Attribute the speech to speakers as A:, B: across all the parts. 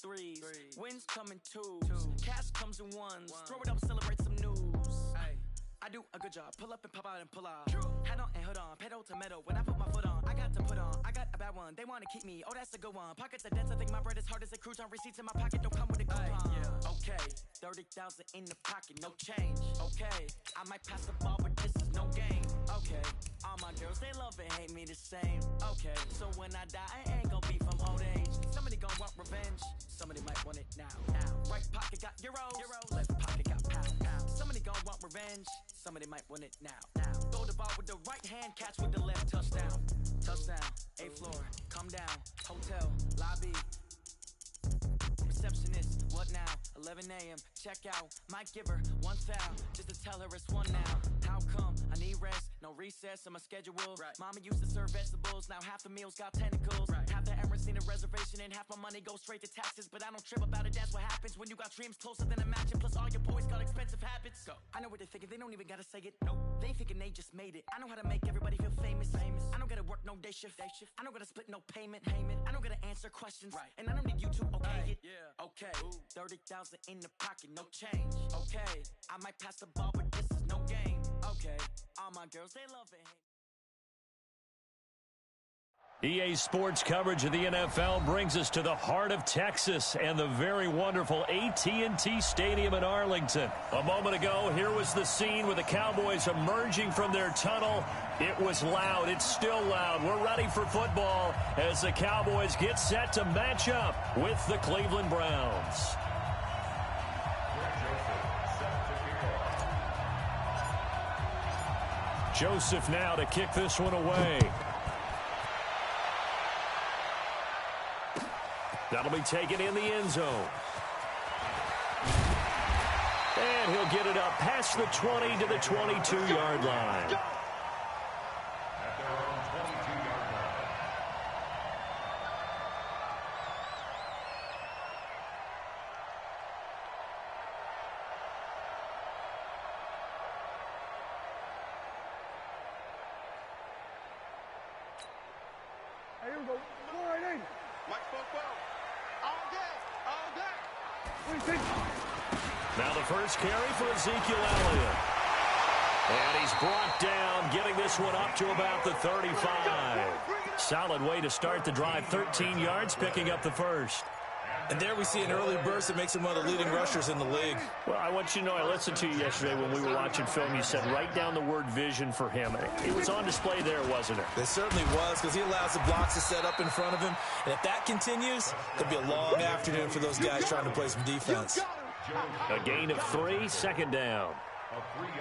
A: threes. Wins come in twos. Cash comes in ones. Throw it up, celebrate some news. I do a good job. Pull up and pop out and pull out. Head on and hood on. Pedal to metal. When I put my foot on, I got to put on. I got a bad one. They want to keep me. Oh, that's a good one. Pockets are dense. I think my bread is hard as a crouton. Receipts in my pocket don't come with a coupon. Okay, 30,000 in the pocket, no change. Okay, I might pass the ball, but this is no game. Okay, all my girls, they love and hate me the same. Okay, so when I die, I ain't gonna be from old age. Somebody gonna want revenge. Somebody might want it now. Right pocket got euros. Left pocket got pound. Somebody gonna want revenge. Somebody might want it now. Throw the ball with the right hand, catch with the left. Touchdown. Touchdown. 8th floor. Come down. Hotel. Lobby. Receptionist. What now? 11 a.m. Check out. Might give her one foul just to tell her it's one now. How come? I need rest. No recess in my schedule. Mama used to serve vegetables. Now half the meals got tentacles. Half the errands need a reservation and half my money goes straight to taxes. But I don't trip about it. That's what happens when you got dreams closer than a match. And plus all your boys got expensive habits. Go. I know what they're thinking. They don't even gotta say it. Nope. They thinking they just made it. I know how to make everybody feel famous. I don't gotta work no day shift. I don't gotta split no payment. I don't gotta answer questions. And I don't need you to okay it. Okay. 30,000 in the pocket, no change. Okay. I might pass the ball, but this is no game. Okay. All my girls, they love it.
B: EA Sports coverage of the NFL brings us to the heart of Texas and the very wonderful AT&T Stadium in Arlington. A moment ago, here was the scene with the Cowboys emerging from their tunnel. It was loud. It's still loud. We're ready for football as the Cowboys get set to match up with the Cleveland Browns. Joseph now to kick this one away. That'll be taken in the end zone. And he'll get it up past the 20 to the 22-yard line.
C: Here we go. Go right in. Mike spoke well. All day.
B: Now the first carry for Ezekiel Elliott. And he's brought down, getting this one up to about the 35. Solid way to start the drive. 13 yards, picking up the first.
D: And there we see an early burst that makes him one of the leading rushers in the league.
B: Well, I want you to know, I listened to you yesterday when we were watching film. You said write down the word vision for him. It was on display there, wasn't it?
D: It certainly was, because he allows the blocks to set up in front of him. And if that continues, it'll be a long afternoon for those guys trying to play some defense.
B: A gain of 3, second down.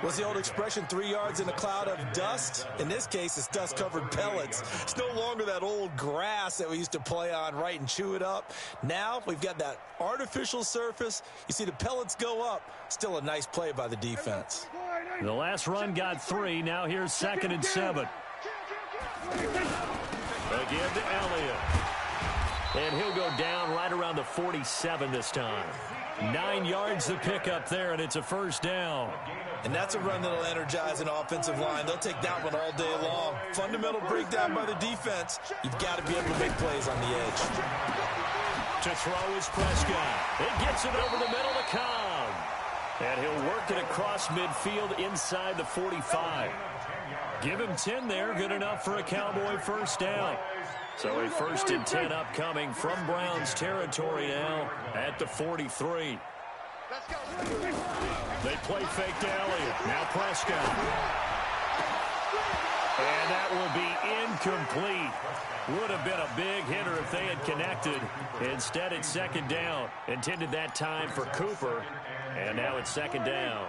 D: What's the old expression, 3 yards in a cloud of dust? In this case, it's dust-covered pellets. It's no longer that old grass that we used to play on, right, and chew it up. Now we've got that artificial surface. You see the pellets go up. Still a nice play by the defense.
B: The last run got 3. Now here's 2nd and 7. Again to Elliott. And he'll go down right around the 47 this time. 9 yards to pick up there, and it's a first down.
D: And that's a run that'll energize an offensive line. They'll take that one all day long. Fundamental breakdown by the defense. You've got to be able to make plays on the edge.
B: To throw is Prescott. It gets it over the middle to Cobb. And he'll work it across midfield inside the 45. Give him 10 there. Good enough for a Cowboy first down. So a 1st and 10 upcoming from Browns territory now at the 43. They play fake to Elliott. Now Prescott. And that will be incomplete. Would have been a big hitter if they had connected. Instead, it's 2nd down. Intended that time for Cooper. And now it's 2nd down.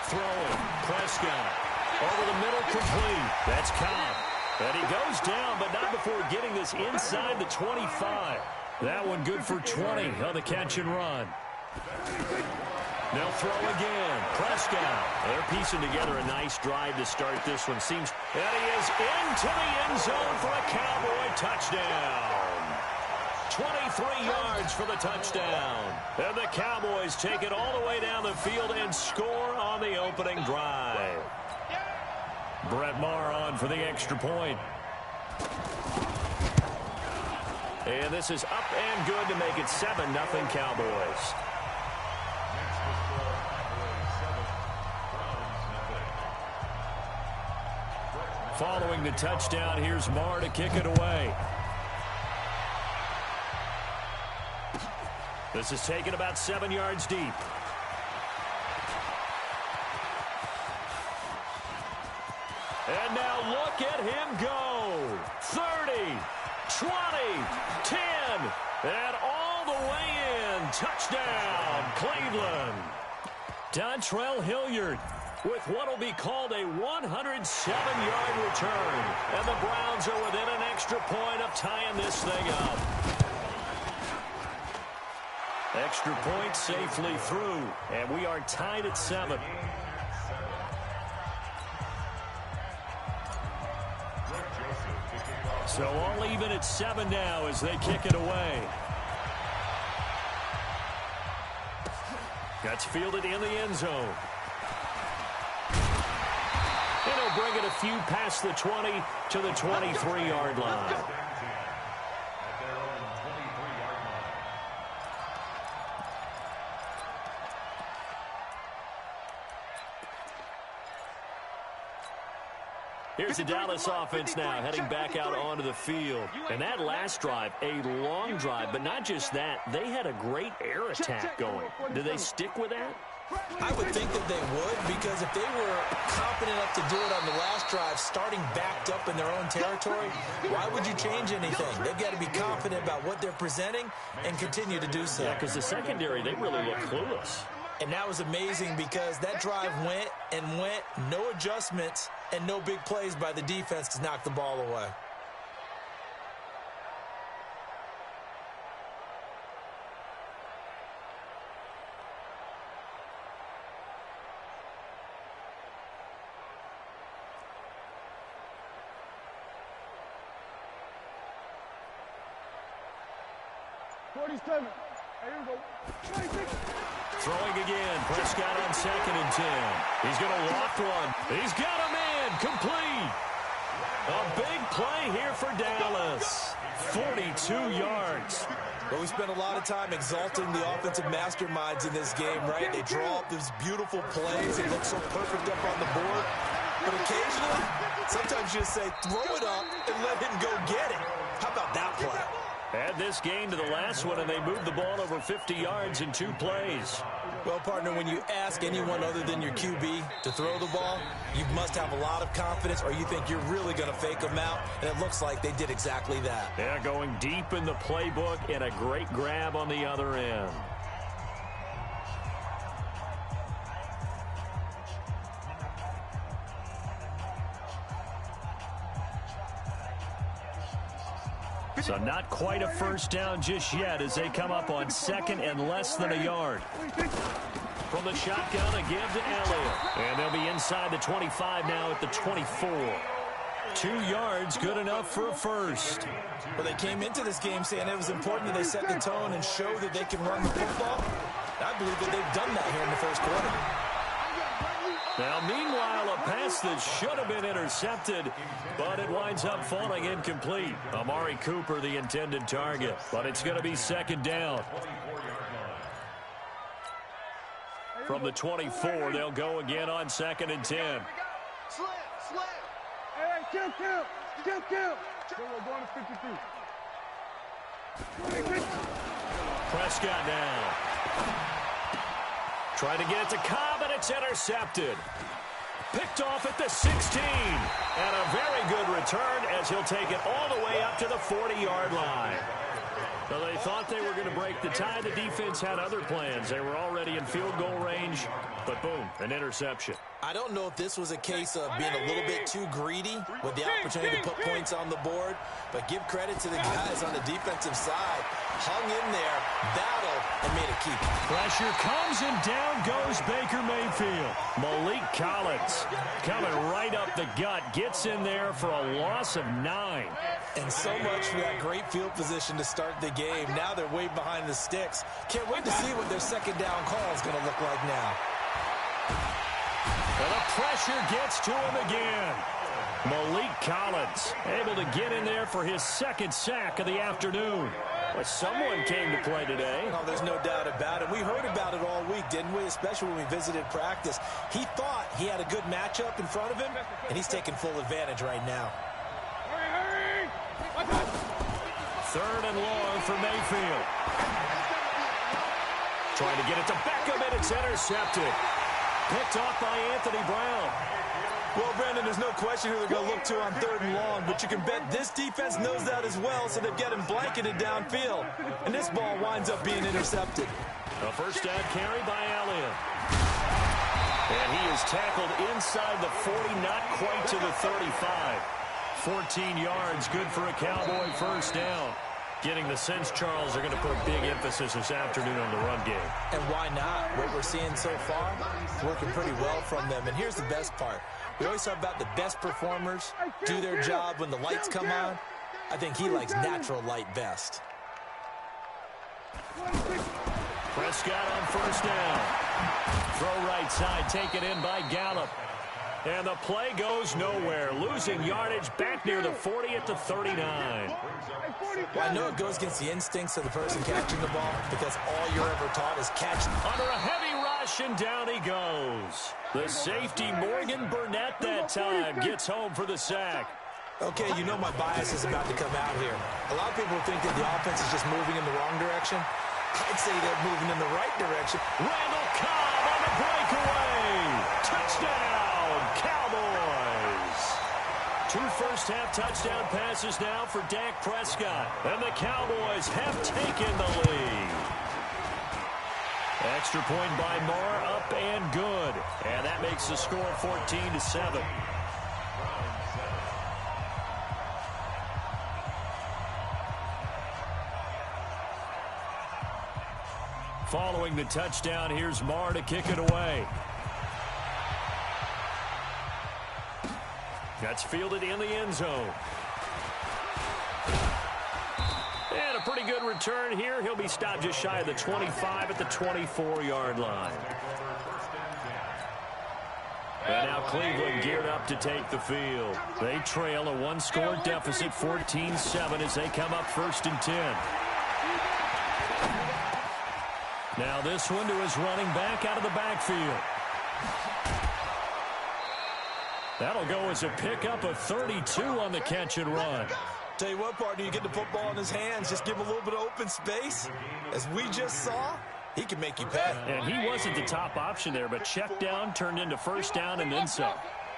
B: Throwing. Prescott. Over the middle, complete. That's Cobb. And he goes down, but not before getting this inside the 25. That one good for 20 on the catch and run. They'll throw again. Prescott. They're piecing together a nice drive to start this one. And he is into the end zone for a Cowboy touchdown. 23 yards for the touchdown. And the Cowboys take it all the way down the field and score on the opening drive. Brett Maher on for the extra point. And this is up and good to make it 7-0 Cowboys. Following the touchdown, here's Marr to kick it away. This is taken about 7 yards deep. And now look at him go. 30, 20, 10, and all the way in. Touchdown, Cleveland. Dontrell Hilliard with what will be called a 107-yard return. And the Browns are within an extra point of tying this thing up. Extra point safely through, and we are tied at 7. So all even at 7 now as they kick it away. That's fielded in the end zone. And he'll bring it a few past the 20 to the 23-yard line. Here's the Dallas offense now heading back out onto the field. And that last drive, a long drive, but not just that. They had a great air attack going. Do they stick with that?
D: I would think that they would, because if they were confident enough to do it on the last drive, starting backed up in their own territory, why would you change anything? They've got to be confident about what they're presenting and continue to do so.
B: Yeah, because the secondary, they really look clueless.
D: And that was amazing because that drive went and went, no adjustments, and no big plays by the defense to knock the ball away.
C: Here we go. 26.
B: Throwing again. Prescott on 2nd and 10. He's going to loft one. He's got him in. Complete. A big play here for Dallas. 42 yards.
D: But we spent a lot of time exalting the offensive masterminds in this game, right? They draw up these beautiful plays. It looks so perfect up on the board. But occasionally, sometimes you just say, throw it up and let him go get it. How about that play?
B: Add this game to the last one, and they moved the ball over 50 yards in 2 plays.
D: Well, partner, when you ask anyone other than your QB to throw the ball, you must have a lot of confidence, or you think you're really going to fake them out, and it looks like they did exactly that.
B: They're going deep in the playbook, and a great grab on the other end. So not quite a first down just yet as they come up on 2nd and less than a yard. From the shotgun, a give to Elliott. And they'll be inside the 25 now at the 24. 2 yards, good enough for a first.
D: Well, they came into this game saying it was important that they set the tone and show that they can run the football. I believe that they've done that here in the first quarter.
B: Now, meanwhile, a pass that should have been intercepted, but it winds up falling incomplete. Amari Cooper, the intended target, but it's going to be 2nd down. From the 24, they'll go again on 2nd and 10.
C: Hey, kill. We're going to 53.
B: Prescott now. Trying to get it to Cobb, and it's intercepted. Picked off at the 16. And a very good return as he'll take it all the way up to the 40-yard line. So they thought they were going to break the tie. The defense had other plans. They were already in field goal range, but boom, an interception.
D: I don't know if this was a case of being a little bit too greedy with the opportunity to put points on the board, but give credit to the guys on the defensive side. Hung in there, battled, and made a keep.
B: Pressure comes, and down goes Baker Mayfield. Malik Collins coming right up the gut, gets in there for a loss of 9.
D: And so much for that great field position to start the game. Now they're way behind the sticks. Can't wait to see what their 2nd down call is going to look like now.
B: And the pressure gets to him again. Malik Collins able to get in there for his second sack of the afternoon. Well, someone came to play today.
D: Oh, there's no doubt about it. We heard about it all week, didn't we? Especially when we visited practice. He thought he had a good matchup in front of him, and he's taking full advantage right now.
B: Third and long for Mayfield. Trying to get it to Beckham, and it's intercepted. Picked off by Anthony Brown.
D: Well, Brandon, there's no question who they're going to look to on third and long, but you can bet this defense knows that as well, so they're getting blanketed downfield. And this ball winds up being intercepted.
B: A first down carry by Elliott. And he is tackled inside the 40, not quite to the 35. 14 yards, good for a Cowboy first down. Getting the sense, Charles, are going to put a big emphasis this afternoon on the run game.
D: And why not? What we're seeing so far, working pretty well from them. And here's the best part. We always talk about the best performers do their job when the lights come on. I think he likes natural light best.
B: Prescott on first down. Throw right side, taken in by Gallup. And the play goes nowhere. Losing yardage back near the 40 at the 39.
D: Well, I know it goes against the instincts of the person catching the ball because all you're ever taught is catch.
B: Under a heavy rush, and down he goes. The safety, Morgan Burnett, that time gets home for the sack.
D: Okay, you know my bias is about to come out here. A lot of people think that the offense is just moving in the wrong direction. I'd say they're moving in the right direction.
B: Randall Cobb on the breakaway. Touchdown, Cowboys. 2 first-half touchdown passes now for Dak Prescott. And the Cowboys have taken the lead. Extra point by Moore, up and good. And that makes the score 14-7. Following the touchdown, here's Moore to kick it away. That's fielded in the end zone. And a pretty good return here. He'll be stopped just shy of the 25 at the 24-yard line. And now Cleveland geared up to take the field. They trail a 1-score deficit, 14-7, as they come up 1st and 10. Now this one to his running back out of the backfield. That'll go as a pickup of 32 on the catch and run.
D: Tell you what, partner, you get the football in his hands, just give him a little bit of open space. As we just saw, he can make you pay.
B: And he wasn't the top option there, but check down turned into first down and then some.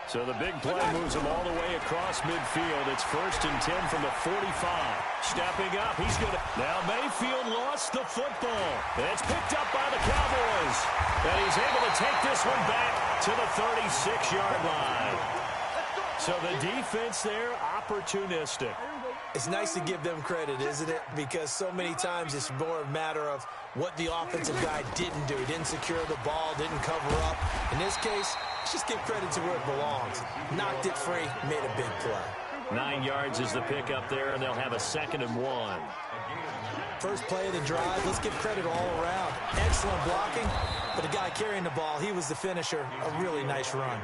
B: So the big play moves him all the way across midfield. It's 1st and 10 from the 45. Stepping up, he's going to... Now Mayfield lost the football. It's picked up by the Cowboys. And he's able to take this one back to the 36-yard line. So the defense there, opportunistic.
D: It's nice to give them credit, isn't it? Because so many times it's more a matter of what the offensive guy didn't do. He didn't secure the ball, didn't cover up. In this case, let's just give credit to where it belongs. Knocked it free, made a big play.
B: 9 yards is the pickup there, and they'll have a 2nd and 1.
D: First play of the drive, let's give credit all around. Excellent blocking, but the guy carrying the ball, he was the finisher. A really nice run.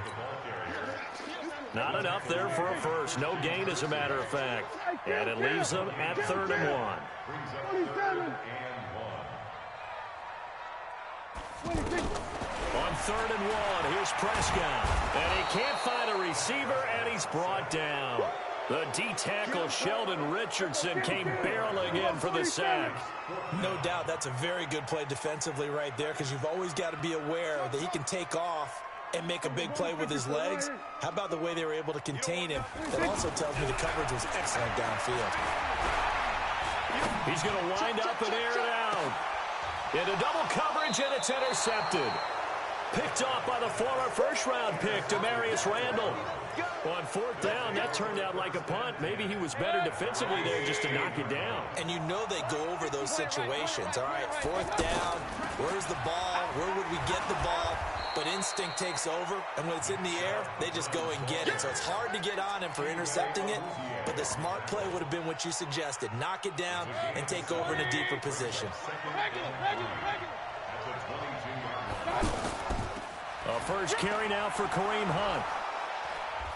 B: Not enough there for a first. No gain, as a matter of fact. And it leaves them at 3rd and 1. On 3rd and 1, here's Prescott. And he can't find a receiver, and he's brought down. The D-tackle, Sheldon Richardson, came barreling in for the sack.
D: No doubt that's a very good play defensively right there, because you've always got to be aware that he can take off and make a big play with his legs. How about the way they were able to contain him? That also tells me the coverage was excellent downfield.
B: He's going to wind up and air it out. Into double coverage, and it's intercepted. Picked off by the former first-round pick, Demarius Randall. On 4th down, that turned out like a punt. Maybe he was better defensively there just to knock it down.
D: And you know they go over those situations. All right, 4th down, where's the ball? Where would we get the ball? But instinct takes over, and when it's in the air, they just go and get it. So it's hard to get on him for intercepting it, but the smart play would have been what you suggested. Knock it down and take over in a deeper position.
B: A first carry now for Kareem Hunt.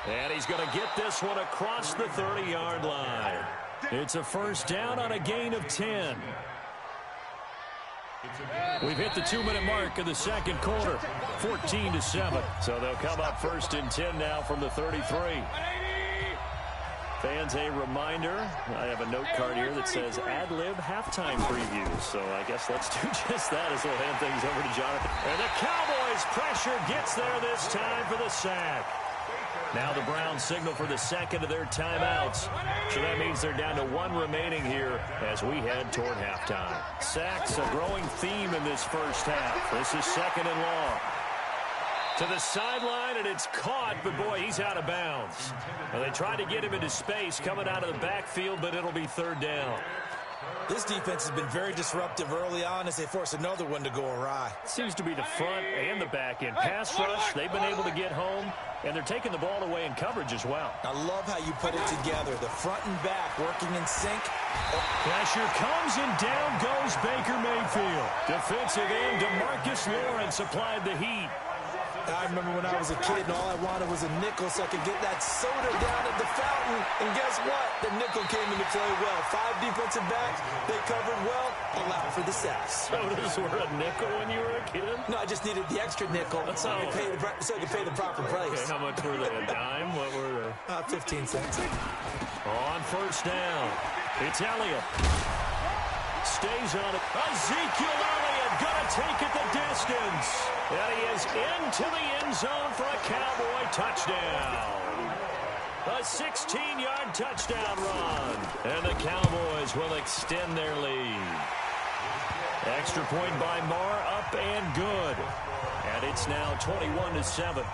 B: And he's going to get this one across the 30-yard line. It's a first down on a gain of 10. We've hit the 2-minute mark of the second quarter, 14-7. So they'll come up first and 10 now from the 33. Fans, a reminder, I have a note card here that says ad-lib halftime previews. So I guess let's do just that as we'll hand things over to Jonathan. And the Cowboys' pressure gets there this time for the sack. Now the Browns signal for the second of their timeouts. So that means they're down to one remaining here as we head toward halftime. Sacks, a growing theme in this first half. This is second and long. To the sideline, and it's caught, but boy, he's out of bounds. Well, they tried to get him into space coming out of the backfield, but it'll be third down.
D: This defense has been very disruptive early on as they force another one to go awry.
B: Seems to be the front and the back end. Pass rush, they've been able to get home, and they're taking the ball away in coverage as well.
D: I love how you put it together. The front and back working in sync.
B: Pressure comes, and down goes Baker Mayfield. Defensive end DeMarcus Lawrence applied the heat.
D: I remember when I was a kid and all I wanted was a nickel so I could get that soda down at the fountain. And guess what? The nickel came into play well. 5 defensive backs, they covered well, allowed for the sacks.
B: Sodas were a nickel when you were a kid?
D: No, I just needed the extra nickel so I could pay the proper price.
B: Okay, how much were they? A dime? What were they?
D: 15 cents.
B: On first down, it's Elliott. Stays on it. Ezekiel Elliott gonna take it the distance. And he is into the end zone for a Cowboy touchdown. A 16-yard touchdown run. And the Cowboys will extend their lead. Extra point by Marr, up and good. And it's now 21-7.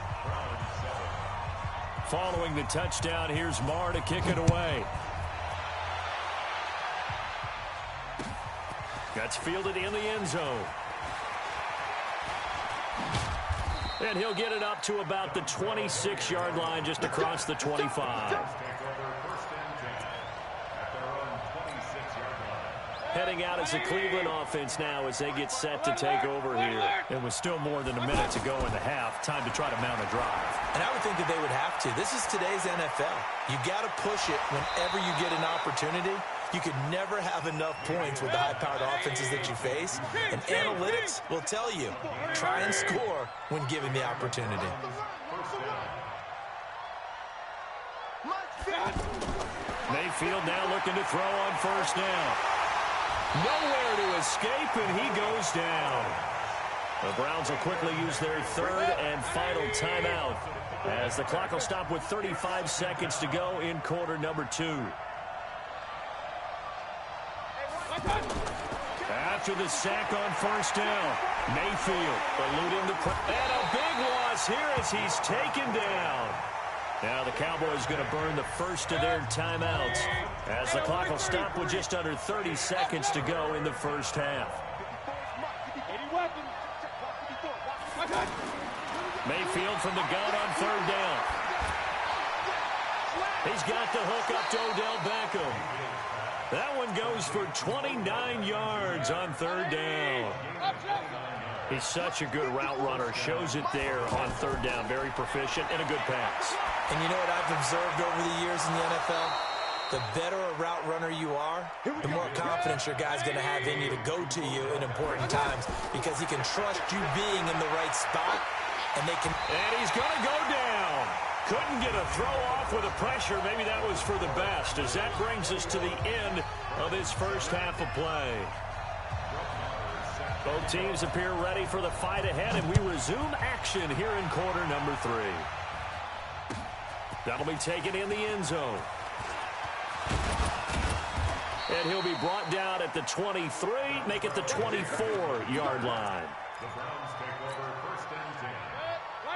B: Following the touchdown, here's Marr to kick it away. That's fielded in the end zone. And he'll get it up to about the 26-yard line, just across the 25. Heading out as the Cleveland offense now as they get set to take over here. It was still more than a minute to go in the half. Time to try to mount a drive.
D: And I would think that they would have to. This is today's NFL. You got to push it whenever you get an opportunity. You could never have enough points with the high-powered offenses that you face. And analytics will tell you, try and score when given the opportunity.
B: Mayfield now looking to throw on first down. Nowhere to escape, and he goes down. The Browns will quickly use their third and final timeout as the clock will stop with 35 seconds to go in quarter number 2. After the sack on first down, Mayfield eluding the and a big loss here as he's taken down. Now the Cowboys going to burn the first of their timeouts as the clock will stop with just under 30 seconds to go in the first half. Mayfield from the gun on third down. He's got the hook up to Odell Beckham. That one goes for 29 yards on third down. He's such a good route runner. Shows it there on third down. Very proficient and a good pass.
D: And you know what I've observed over the years in the NFL? The better a route runner you are, the more confidence your guy's going to have in you to go to you in important times because he can trust you being in the right spot. And
B: he's going to go down. Couldn't get a throw off with the pressure. Maybe that was for the best as that brings us to the end of this first half of play. Both teams appear ready for the fight ahead, and we resume action here in quarter number 3. That'll be taken in the end zone. And he'll be brought down at the 23, make it the 24-yard line.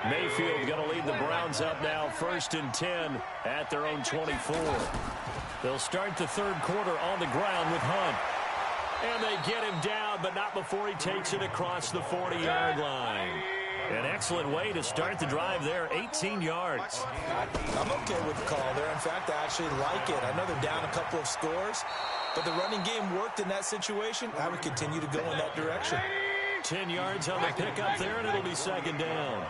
B: Mayfield going to lead the Browns up now, 1st and 10 at their own 24. They'll start the third quarter on the ground with Hunt. And they get him down, but not before he takes it across the 40-yard line. An excellent way to start the drive there, 18 yards.
D: I'm okay with the call there. In fact, I actually like it. I know they're down a couple of scores, but the running game worked in that situation. I would continue to go in that direction.
B: 10 yards on the pickup there, and it'll be second down.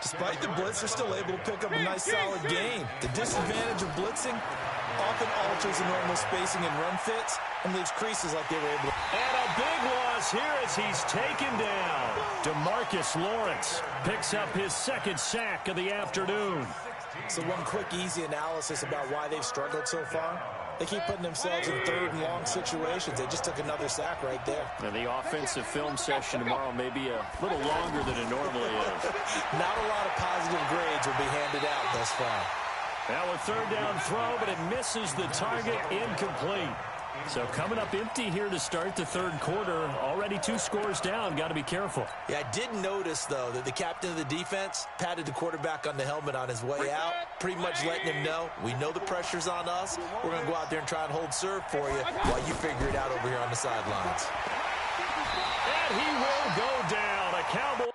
D: Despite the blitz, they're still able to pick up a nice, solid gain. The disadvantage of blitzing often alters the normal spacing and run fits and leaves creases like they were able to.
B: And a big loss here as he's taken down. DeMarcus Lawrence picks up his second sack of the afternoon.
D: So one quick, easy analysis about why they've struggled so far. They keep putting themselves in third and long situations. They just took another sack right there.
B: And the offensive film session tomorrow may be a little longer than it normally is.
D: Not a lot of positive grades will be handed out thus far.
B: Now a third down throw, but it misses the target, incomplete. So coming up empty here to start the third quarter. Already 2 scores down. Got to be careful.
D: Yeah, I did notice, though, that the captain of the defense patted the quarterback on the helmet on his way out, pretty much letting him know, we know the pressure's on us. We're going to go out there and try and hold serve for you while you figure it out over here on the sidelines.
B: And he will go down. A Cowboy.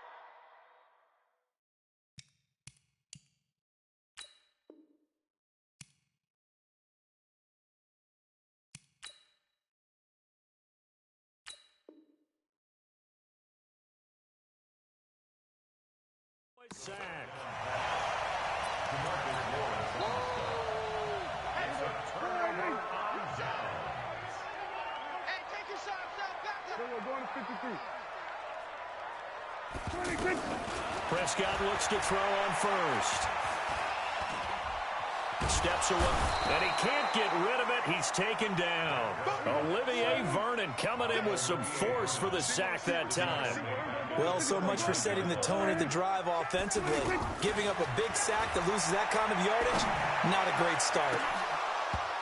B: Sack.
C: We're going to 53.
B: Prescott looks to throw on first. Steps away, and he can't get rid of it. He's taken down. Olivier Vernon coming in with some force for the sack that time.
D: Well, so much for setting the tone of the drive offensively. Giving up a big sack that loses that kind of yardage, not a great start.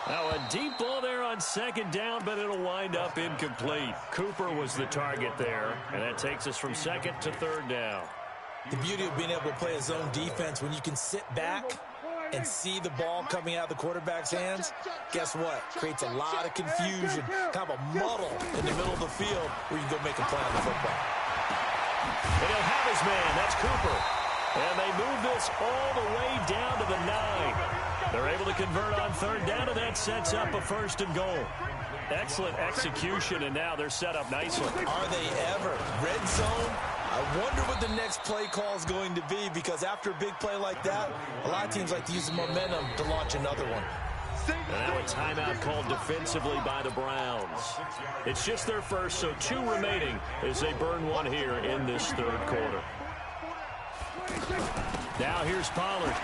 B: Now a deep ball there on second down, but it'll wind up incomplete. Cooper was the target there, and that takes us from second to third down.
D: The beauty of being able to play a zone defense when you can sit back and see the ball coming out of the quarterback's hands, guess what? Creates a lot of confusion, kind of a muddle in the middle of the field where you go make a play on the football.
B: And he'll have his man. That's Cooper. And they move this all the way down to the 9. They're able to convert on third down, and that sets up a first and goal. Excellent execution, and now they're set up nicely.
D: Are they ever? Red zone? I wonder what the next play call is going to be, because after a big play like that, a lot of teams like to use the momentum to launch another one.
B: And now a timeout called defensively by the Browns. It's just their first, so 2 remaining as they burn one here in this third quarter. Now here's Pollard.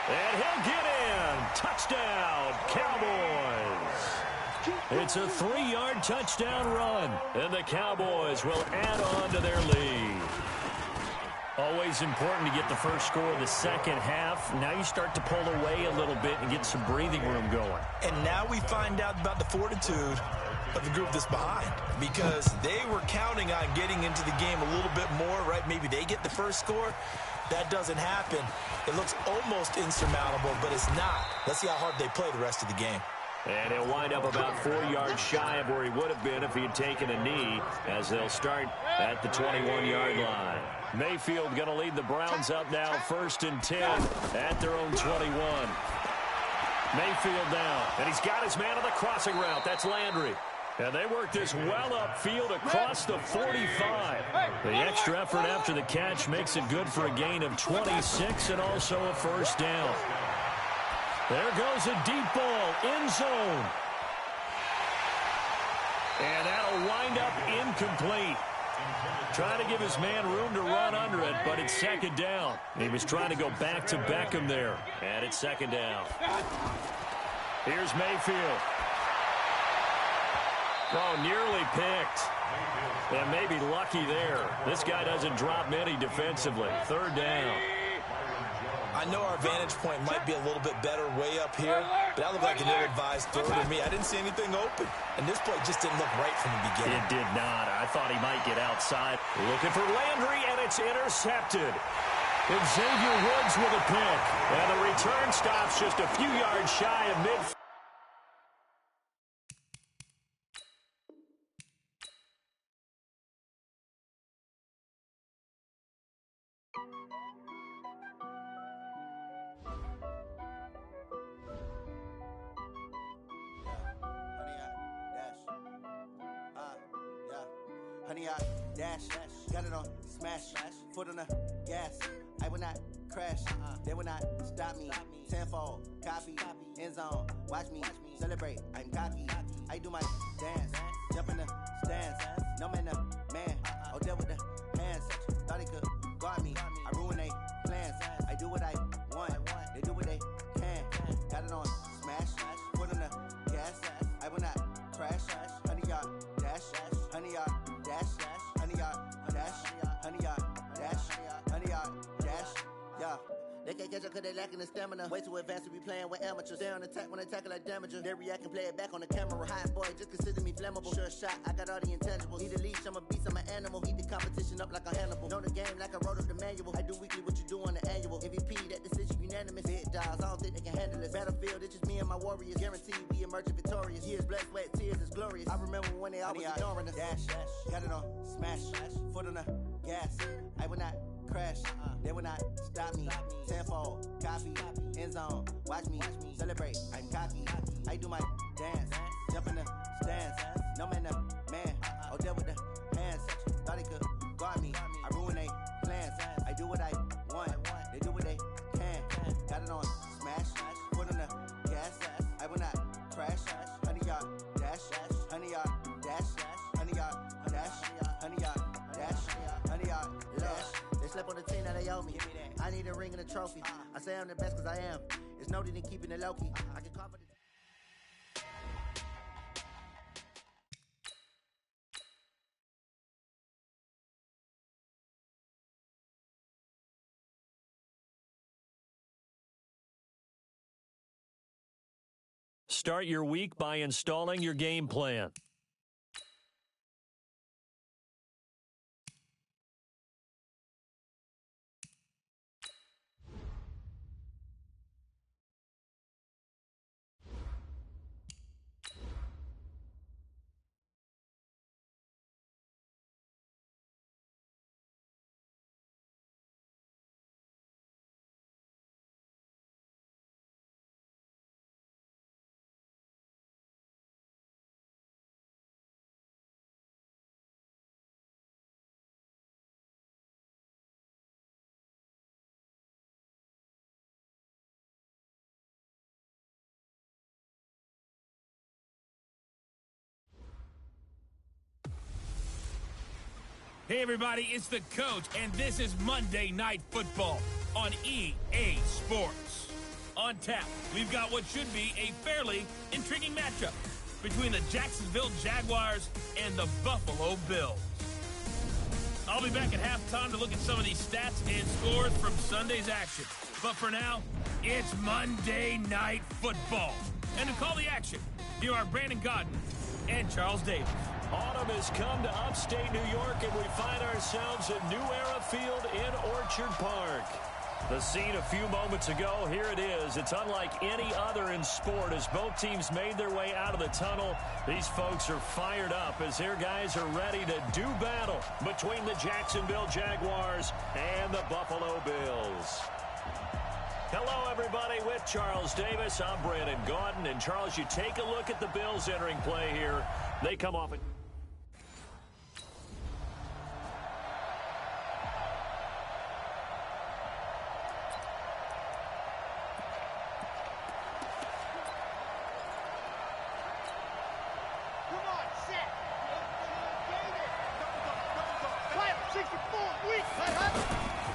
B: And he'll get in. Touchdown, Cowboys. It's a 3-yard touchdown run, and the Cowboys will add on to their lead. Always important to get the first score of the second half. Now you start to pull away a little bit and get some breathing room going.
D: And now we find out about the fortitude of the group that's behind, because they were counting on getting into the game a little bit more, right? Maybe they get the first score. That doesn't happen. It looks almost insurmountable, but it's not. Let's see how hard they play the rest of the game.
B: And he'll wind up about 4 yards shy of where he would have been if he had taken a knee, as they'll start at the 21-yard line. Mayfield going to lead the Browns up now, 1st and 10 at their own 21. Mayfield now, and he's got his man on the crossing route. That's Landry. And they work this well upfield across the 45. The extra effort after the catch makes it good for a gain of 26 and also a first down. There goes a deep ball, end zone. And that'll wind up incomplete. Trying to give his man room to run under it, but it's second down. He was trying to go back to Beckham there. And it's second down. Here's Mayfield. Oh, nearly picked. And maybe lucky there. This guy doesn't drop many defensively. Third down.
D: I know our vantage point might be a little bit better way up here, but that looked like an ill-advised throw to me. I didn't see anything open, and this play just didn't look right from the beginning.
B: It did not. I thought he might get outside. Looking for Landry, and it's intercepted. And Xavier Woods with a pick. And the return stops just a few yards shy of midfield.
E: Honey, I dash, got it on, smash, foot on the gas, I will not crash. They will not stop me. Tenfold, copy, end zone. Watch me celebrate. I'm cocky. I do my dance. Jump in the stands. No man, man. Oh, deal with the hands. Thought he could guard me. I ruin they plans. I do what I want. They do what they can. Got it on smash. Put on the gas. I will not crash. 100-yard dash. 100-yard dash. 100-yard dash. 100-yard dash. 100-yard dash. Yeah. They can't catch up cause they lacking the stamina. Way too advanced to be playing with amateurs. Stay on attack when they tackle like damager. They react and play it back on the camera. Hot boy, just consider me flammable. Sure shot, I got all the intangibles. Need a leash, I'm a beast, I'm an animal. Heat the competition up like a Hannibal. Know the game like I wrote up the manual. I do weekly what you do on the annual. MVP, that decision unanimous. Big dogs, I don't think they can handle it. Battlefield, it's just me and my warriors. Guaranteed we emerging victorious. Years, blood, sweat, tears, it's glorious. I remember when they always ignoring us. Dash, got it on smash. Foot on the gas. I will not crash. They will not stop me. Tenfold, copy, end zone. Watch me celebrate. I'm cocky. I do my dance. Jump in the stands. No man, man. Oh, deal with the hands. Thought he could guard me. I ruin they plans. I do what I want. They do what they can. Got it on smash. Put on the gas. I will not crash. 100-yard dash. 100-yard dash. 100-yard dash. 100-yard dash. 100-yard dash. They slept on the team that they owe me. I need a ring and a trophy. I say I'm the best cause I am. It's noted in keeping it low-key. I can confidence.
B: Start your week by installing your game plan.
F: Hey everybody, it's the coach, and this is Monday Night Football on EA Sports. On tap, we've got what should be a fairly intriguing matchup between the Jacksonville Jaguars and the Buffalo Bills. I'll be back at halftime to look at some of these stats and scores from Sunday's action. But for now, it's Monday Night Football. And to call the action, here are Brandon Godden and Charles Davis.
B: Autumn has come to upstate New York, and we find ourselves at New Era Field in Orchard Park. The scene a few moments ago, here it is. It's unlike any other in sport as both teams made their way out of the tunnel. These folks are fired up as their guys are ready to do battle between the Jacksonville Jaguars and the Buffalo Bills. Hello, everybody. With Charles Davis, I'm Brandon Gaudin. And, Charles, you take a look at the Bills entering play here. They come off it.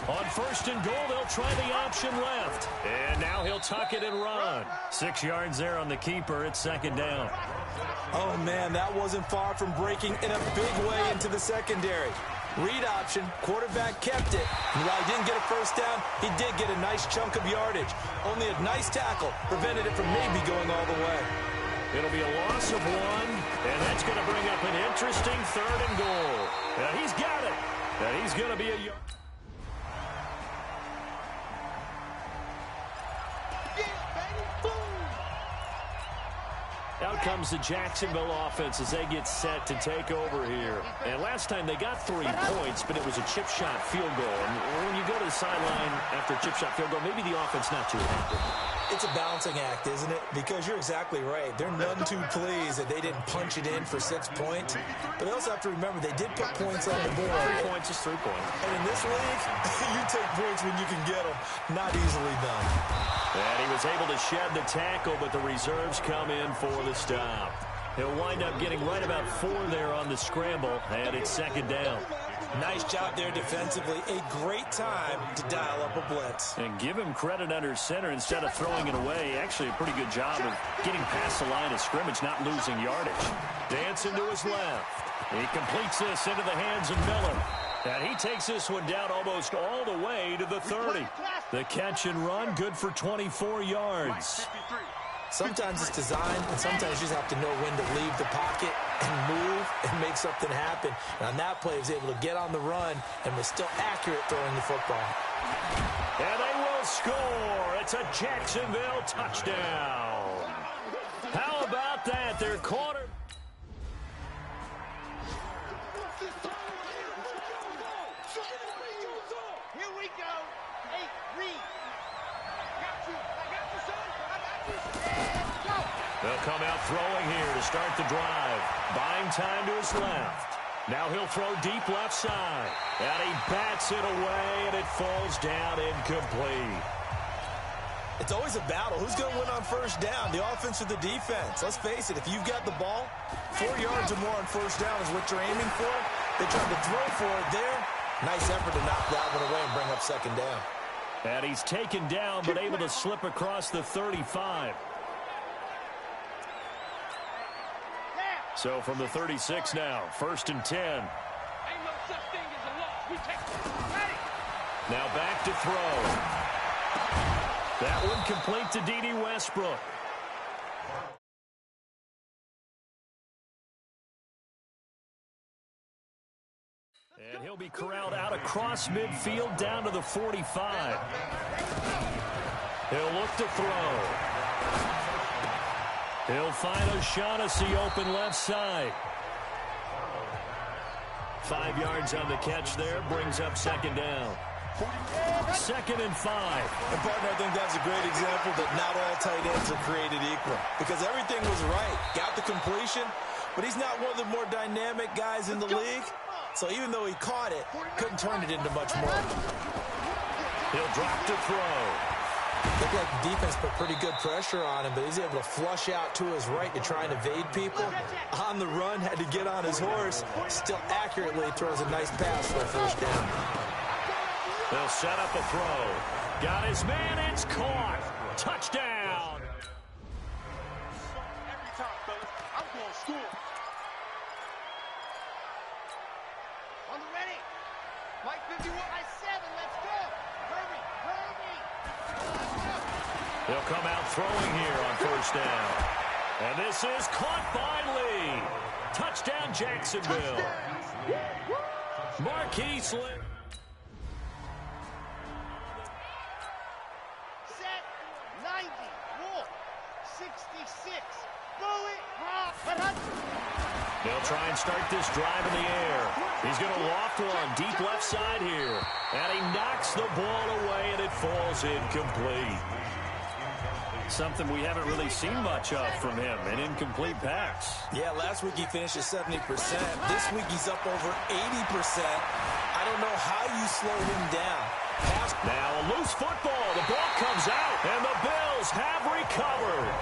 B: On first and goal, they'll try the option left. And now he'll tuck it and run. 6 yards there on the keeper. It's second down.
D: Oh, man, that wasn't far from breaking in a big way into the secondary. Read option, quarterback kept it. And while he didn't get a first down, he did get a nice chunk of yardage. Only a nice tackle prevented it from maybe going all the way.
B: It'll be a loss of one, and that's going to bring up an interesting third and goal. And he's got it. And he's going to be a yard. Out comes the Jacksonville offense as they get set to take over here. And last time they got 3 points, but it was a chip shot field goal. And when you go to the sideline after a chip shot field goal, maybe the offense not too happy.
D: It's a balancing act, isn't it? Because you're exactly right. They're none too pleased that they didn't punch it in for 6 points. But they also have to remember they did put points on the board.
B: 3 points is 3 points.
D: And in this league, you take points when you can get them. Not easily done.
B: And he was able to shed the tackle, but the reserves come in for the stop. He'll wind up getting right about 4 there on the scramble, and it's second down.
D: Nice job there defensively. A great time to dial up a blitz.
B: And give him credit under center instead of throwing it away. Actually, a pretty good job of getting past the line of scrimmage, not losing yardage. Dancing to his left. He completes this into the hands of Miller. And he takes this one down almost all the way to the 30. The catch and run, good for 24 yards.
D: Sometimes it's designed, and sometimes you just have to know when to leave the pocket and move and make something happen. And on that play, he was able to get on the run and was still accurate throwing the football.
B: And they will score. It's a Jacksonville touchdown. How about that? Their corner.
C: Here we go. Hey, Reed. I got you, son. I got you. And go.
B: They'll come out throwing here to start the drive. Buying time to his left. Now he'll throw deep left side. And he bats it away, and it falls down incomplete.
D: It's always a battle. Who's going to win on first down, the offense or the defense? Let's face it, if you've got the ball, 4 yards or more on first down is what you're aiming for. They tried to throw for it there. Nice effort to knock that one away and bring up second down.
B: And he's taken down, but able to slip across the 35. So from the 36 now, 1st and 10.
C: Ain't no such thing as a loss. We take it. Ready?
B: Now back to throw. That one complete to D.D. Westbrook. And he'll be corralled out across midfield down to the 45. He'll look to throw. He'll find O'Shaughnessy open left side. 5 yards on the catch there, brings up second down. 2nd and 5.
D: And partner, I think that's a great example that not all tight ends are created equal. Because everything was right. Got the completion, but he's not one of the more dynamic guys in the league. So even though he caught it, couldn't turn it into much more.
B: He'll drop to throw.
D: Looked like the defense put pretty good pressure on him, but he's able to flush out to his right to try and evade people. On the run, had to get on his horse. Still accurately throws a nice pass for a first down.
B: They'll set up a throw. Got his man, it's caught. Touchdown.
C: Every time, fellas. I'm going to school. On the ready. Mike 51. I 7. Let's go. Hurry.
B: They'll come out throwing here on first down. And this is caught by Lee. Touchdown, Jacksonville. Marquise Lee.
C: Set. 90. Wolf. 66. Bullet.
B: They'll try and start this drive in the air. He's going to loft one deep left side here. And he knocks the ball away, and it falls incomplete. Something we haven't really seen much of from him, an incomplete pass.
D: Yeah, last week he finished at 70%. This week he's up over 80%. I don't know how you slow him down.
B: Now a loose football. The ball comes out, and the Bills have recovered.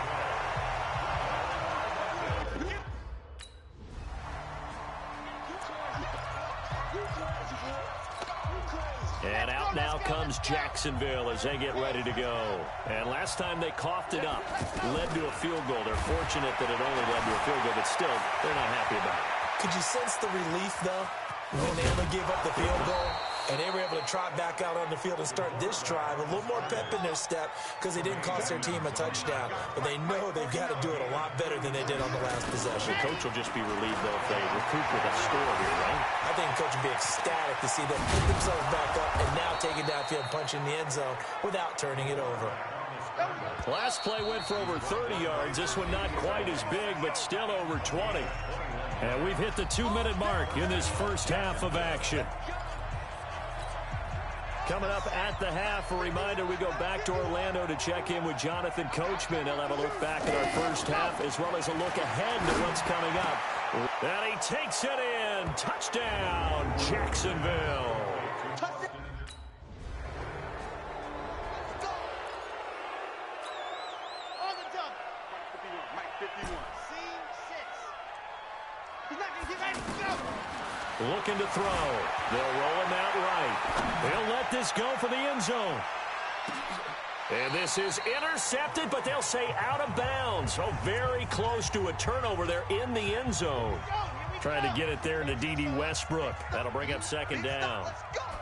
B: And out now comes Jacksonville as they get ready to go. And last time they coughed it up, led to a field goal. They're fortunate that it only led to a field goal, but still, they're not happy about it.
D: Could you sense the relief, though, when they only gave up the field goal? And they were able to trot back out on the field and start this drive. A little more pep in their step because they didn't cost their team a touchdown. But they know they've got to do it a lot better than they did on the last possession.
B: The coach will just be relieved, though, if they recoup with a score here, right?
D: I think the coach would be ecstatic to see them pick themselves back up and now take it downfield, punching the end zone without turning it over.
B: Last play went for over 30 yards. This one not quite as big, but still over 20. And we've hit the 2-minute mark in this first half of action. Coming up at the half, a reminder, we go back to Orlando to check in with Jonathan Coachman. He'll have a look back at our first half as well as a look ahead to what's coming up. And he takes it in. Touchdown, Jacksonville.
C: On the dump. Mike 51. Scene 6. He's not going to get ready to go.
B: Looking to throw. They'll roll him out right. He'll let this go for the end zone. And this is intercepted, but they'll say out of bounds. So very close to a turnover there in the end zone. Trying to get it there into D.D. Westbrook. That'll bring up second down.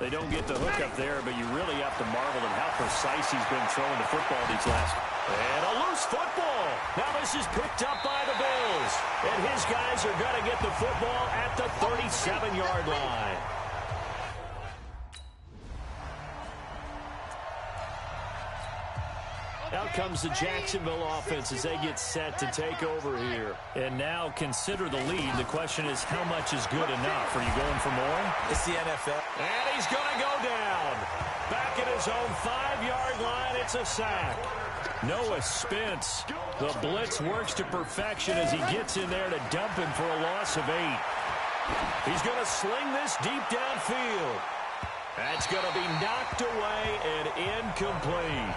B: They don't get the hook up there, but you really have to marvel at how precise he's been throwing the football these last. And a loose football. Now this is picked up by the Bills. And his guys are going to get the football at the 37-yard line. Out comes the Jacksonville offense as they get set to take over here. And now consider the lead. The question is, how much is good enough? Are you going for more?
D: It's the NFL.
B: And he's going to go down. Back at his own 5-yard line, it's a sack. Noah Spence. The blitz works to perfection as he gets in there to dump him for a loss of 8. He's going to sling this deep downfield. That's going to be knocked away and incomplete.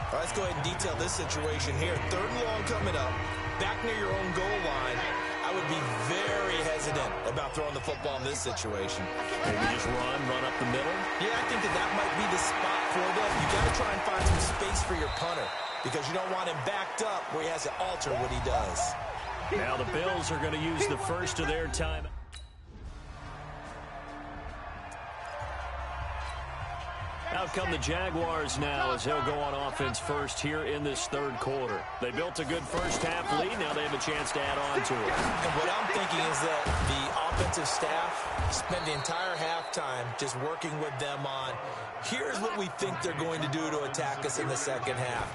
D: All right, let's go ahead and detail this situation here. 3rd and long coming up, back near your own goal line. I would be very hesitant about throwing the football in this situation.
B: Maybe just run up the middle?
D: Yeah, I think that might be the spot for them. You got to try and find some space for your punter because you don't want him backed up where he has to alter what he does.
B: Now the Bills are going to use the first of their time. Out come the Jaguars now as they'll go on offense first here in this 3rd quarter. They built a good first half lead. Now they have a chance to add on to it.
D: And what I'm thinking is that the offensive staff spent the entire halftime just working with them on, here's what we think they're going to do to attack us in the second half.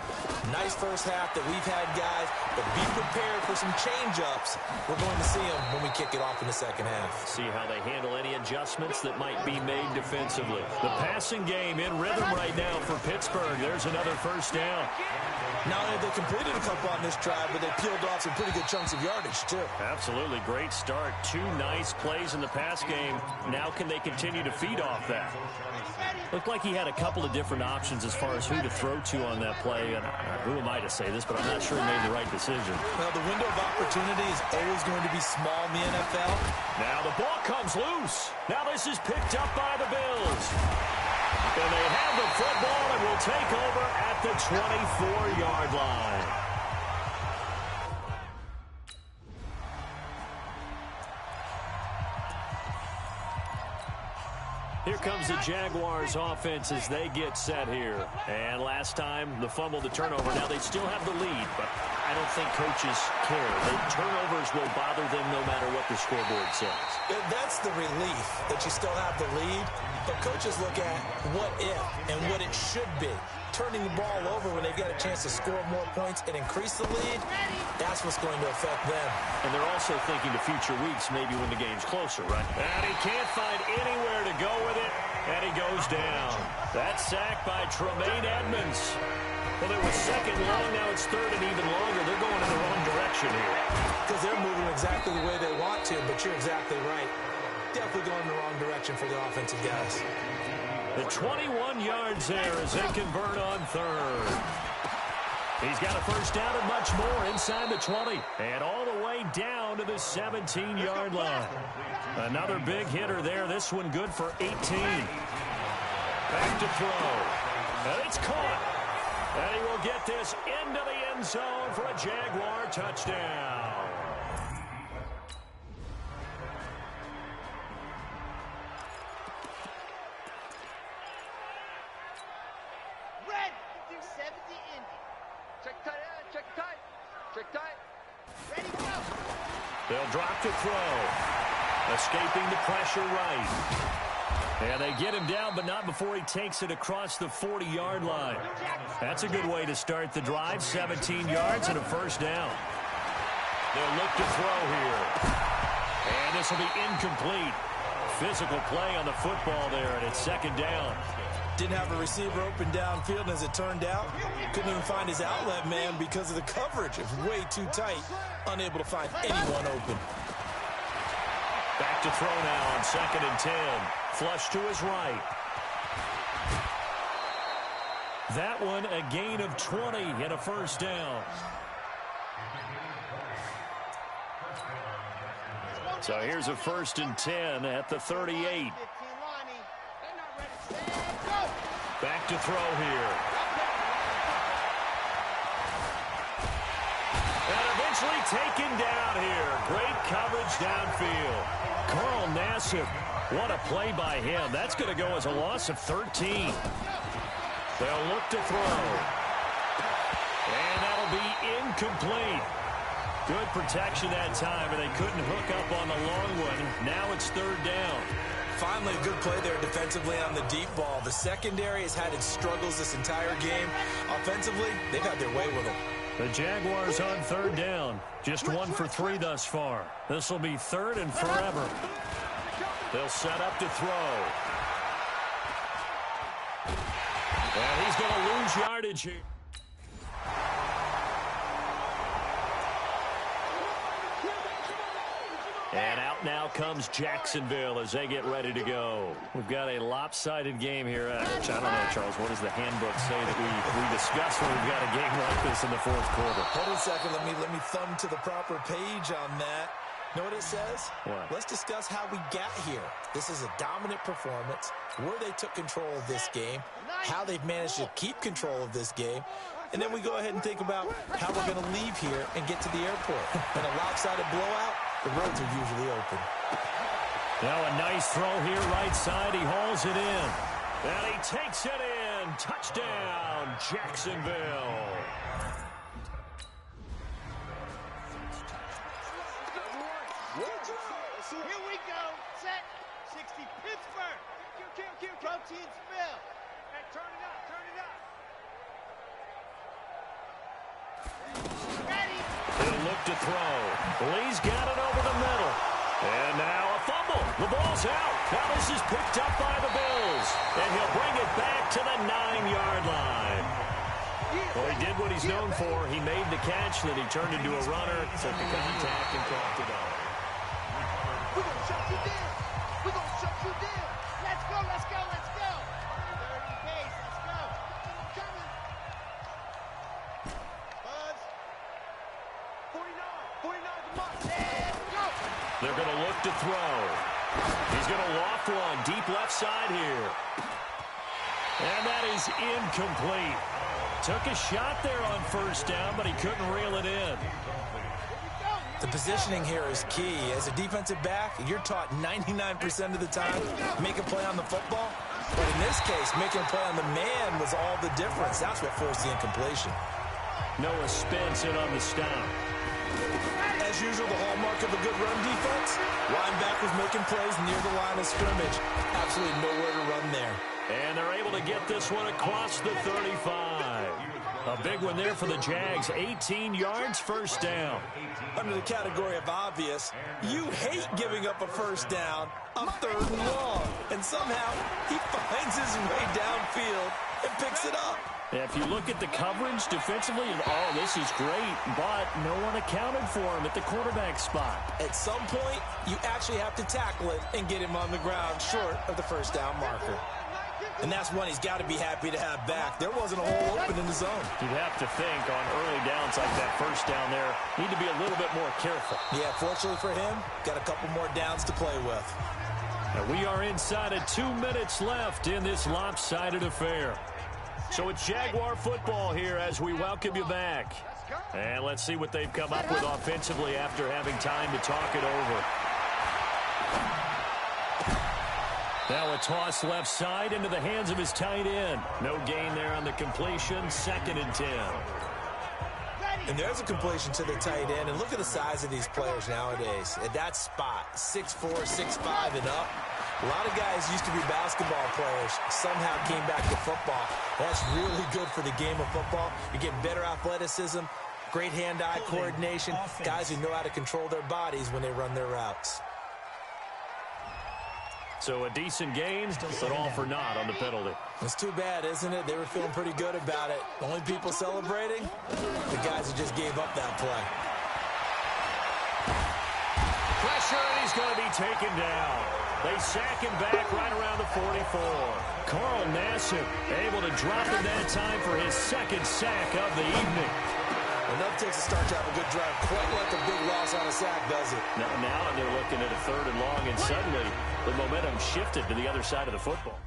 D: Nice first half that we've had, guys, but be prepared for some change-ups. We're going to see them when we kick it off in the second half.
B: See how they handle any adjustments that might be made defensively. The passing game in rhythm right now for Pittsburgh. There's another first down.
D: Not only have they completed a couple on this drive, but they peeled off some pretty good chunks of yardage, too.
B: Absolutely. Great start. 2 nice plays in the pass game. Now can they continue to feed off that? Looked like he had a couple of different options as far as who to throw to on that play. And who am I to say this, but I'm not sure he made the right decision.
D: Well, the window of opportunity is always going to be small in the NFL.
B: Now the ball comes loose. Now this is picked up by the Bills. And they have the football and will take over at the 24-yard line. Here comes the Jaguars offense as they get set here. And last time, the fumble, the turnover. Now they still have the lead, but I don't think coaches care. The turnovers will bother them no matter what the scoreboard says.
D: That's the relief that you still have the lead. But coaches look at what if and what it should be. Turning the ball over when they've got a chance to score more points and increase the lead, that's what's going to affect them.
B: And they're also thinking to future weeks, maybe when the game's closer, right? And he can't find anywhere to go with it, and he goes down. That sack by Tremaine Edmonds. Well, it was 2nd long, now it's 3rd and even longer. They're going in the wrong direction here.
D: Because they're moving exactly the way they want to, but you're exactly right. Definitely going in the wrong direction for the offensive guys.
B: The 21 yards there as they convert on 3rd. He's got a first down and much more inside the 20. And all the way down to the 17-yard line. Another big hitter there. This one good for 18. Back to throw. And it's caught. And he will get this into the end zone for a Jaguar touchdown.
C: Red, 70 Indy. Check tight, check tight, check tight. Ready, go.
B: They'll drop to throw. Escaping the pressure right. And they get him down, but not before he takes it across the 40-yard line. That's a good way to start the drive. 17 yards and a first down. They'll look to throw here. And this will be incomplete. physical play on the football there, and it's second down.
D: Didn't have a receiver open downfield, and as it turned out, couldn't even find his outlet man because of the coverage. It was way too tight, unable to find anyone open.
B: Back to throw now on 2nd and 10. Flush to his right. That one a gain of 20 and a first down. So here's a 1st and 10 at the 38. Back to throw here. And eventually taken down here. Great coverage downfield. Carl Nassib, what a play by him. That's going to go as a loss of 13. They'll look to throw. And that'll be incomplete. Good protection that time, and they couldn't hook up on the long one. Now it's 3rd down.
D: Finally, a good play there defensively on the deep ball. The secondary has had its struggles this entire game. Offensively, they've had their way with them.
B: The Jaguars on 3rd down. Just 1 for 3 thus far. This will be 3rd and forever. They'll set up to throw. And he's going to lose yardage here. And out now comes Jacksonville as they get ready to go. We've got a lopsided game here. Which I don't know, Charles, what does the handbook say that we discuss when we've got a game like this in the 4th quarter?
D: Hold on a second. Let me thumb to the proper page on that. Know what it says?
B: What?
D: Let's discuss how we got here. This is a dominant performance, where they took control of this game, how they've managed to keep control of this game, and then we go ahead and think about how we're going to leave here and get to the airport. In a lopsided blowout, the roads are usually open.
B: Now a nice throw here, right side. He hauls it in. And he takes it in. Touchdown, Jacksonville.
C: Here we go. Set. 60 Pittsburgh. Protein spill. Hey, turn it up. Turn it up. Ready.
B: He'll look to throw. Lee's got it over the middle. And now a fumble. The ball's out. Now this is picked up by the Bills. And he'll bring it back to the 9-yard line. Well, he did what he's known for. He made the catch, then he turned into a runner, took the contact, and caught it up.
C: We're going to shut you down. We're going to shut you down. Let's go, let's go, let's go. 30 pace, let's go. Coming. Buzz. 49 to Mark. Let's go.
B: They're going to look to throw. He's going to loft one deep left side here. And that is incomplete. Took a shot there on 1st down, but he couldn't reel it in.
D: The positioning here is key. As a defensive back, you're taught 99% of the time, make a play on the football. But in this case, making a play on the man was all the difference. That's what forced the incompletion.
B: Noah Spence in on the stop.
D: As usual, the hallmark of a good run defense, linebackers making plays near the line of scrimmage. Absolutely nowhere to run there.
B: And they're able to get this one across the 35. A big one there for the Jags. 18 yards, 1st down.
D: Under the category of obvious, you hate giving up a 1st down on 3rd and long. And somehow, he finds his way downfield and picks it up.
B: If you look at the coverage defensively, oh, this is great, but no one accounted for him at the quarterback spot.
D: At some point, you actually have to tackle it and get him on the ground short of the 1st down marker. And that's one he's got to be happy to have back. There wasn't a hole open in the zone.
B: You'd have to think on early downs like that 1st down there, need to be a little bit more careful.
D: Yeah, fortunately for him, got a couple more downs to play with.
B: And we are inside of 2 minutes left in this lopsided affair. So it's Jaguar football here as we welcome you back. And let's see what they've come up with offensively after having time to talk it over. Now a toss left side into the hands of his tight end. No gain there on the completion. 2nd and 10.
D: And there's a completion to the tight end. And look at the size of these players nowadays. At that spot, 6'4", 6'5", and up. A lot of guys used to be basketball players, somehow came back to football. That's really good for the game of football. You get better athleticism, great hand-eye coordination, guys who know how to control their bodies when they run their routes.
B: So a decent gain, but all for naught on the penalty.
D: It's too bad, isn't it? They were feeling pretty good about it. The only people celebrating, the guys who just gave up that play.
B: Pressure, and he's going to be taken down. They sack him back right around the 44. Carl Nassib able to drop him that time for his second sack of the evening.
D: Enough takes a start to have a good drive. Quite like a big loss on a sack, does it?
B: Now they're looking at a 3rd and long, and suddenly the momentum shifted to the other side of the football.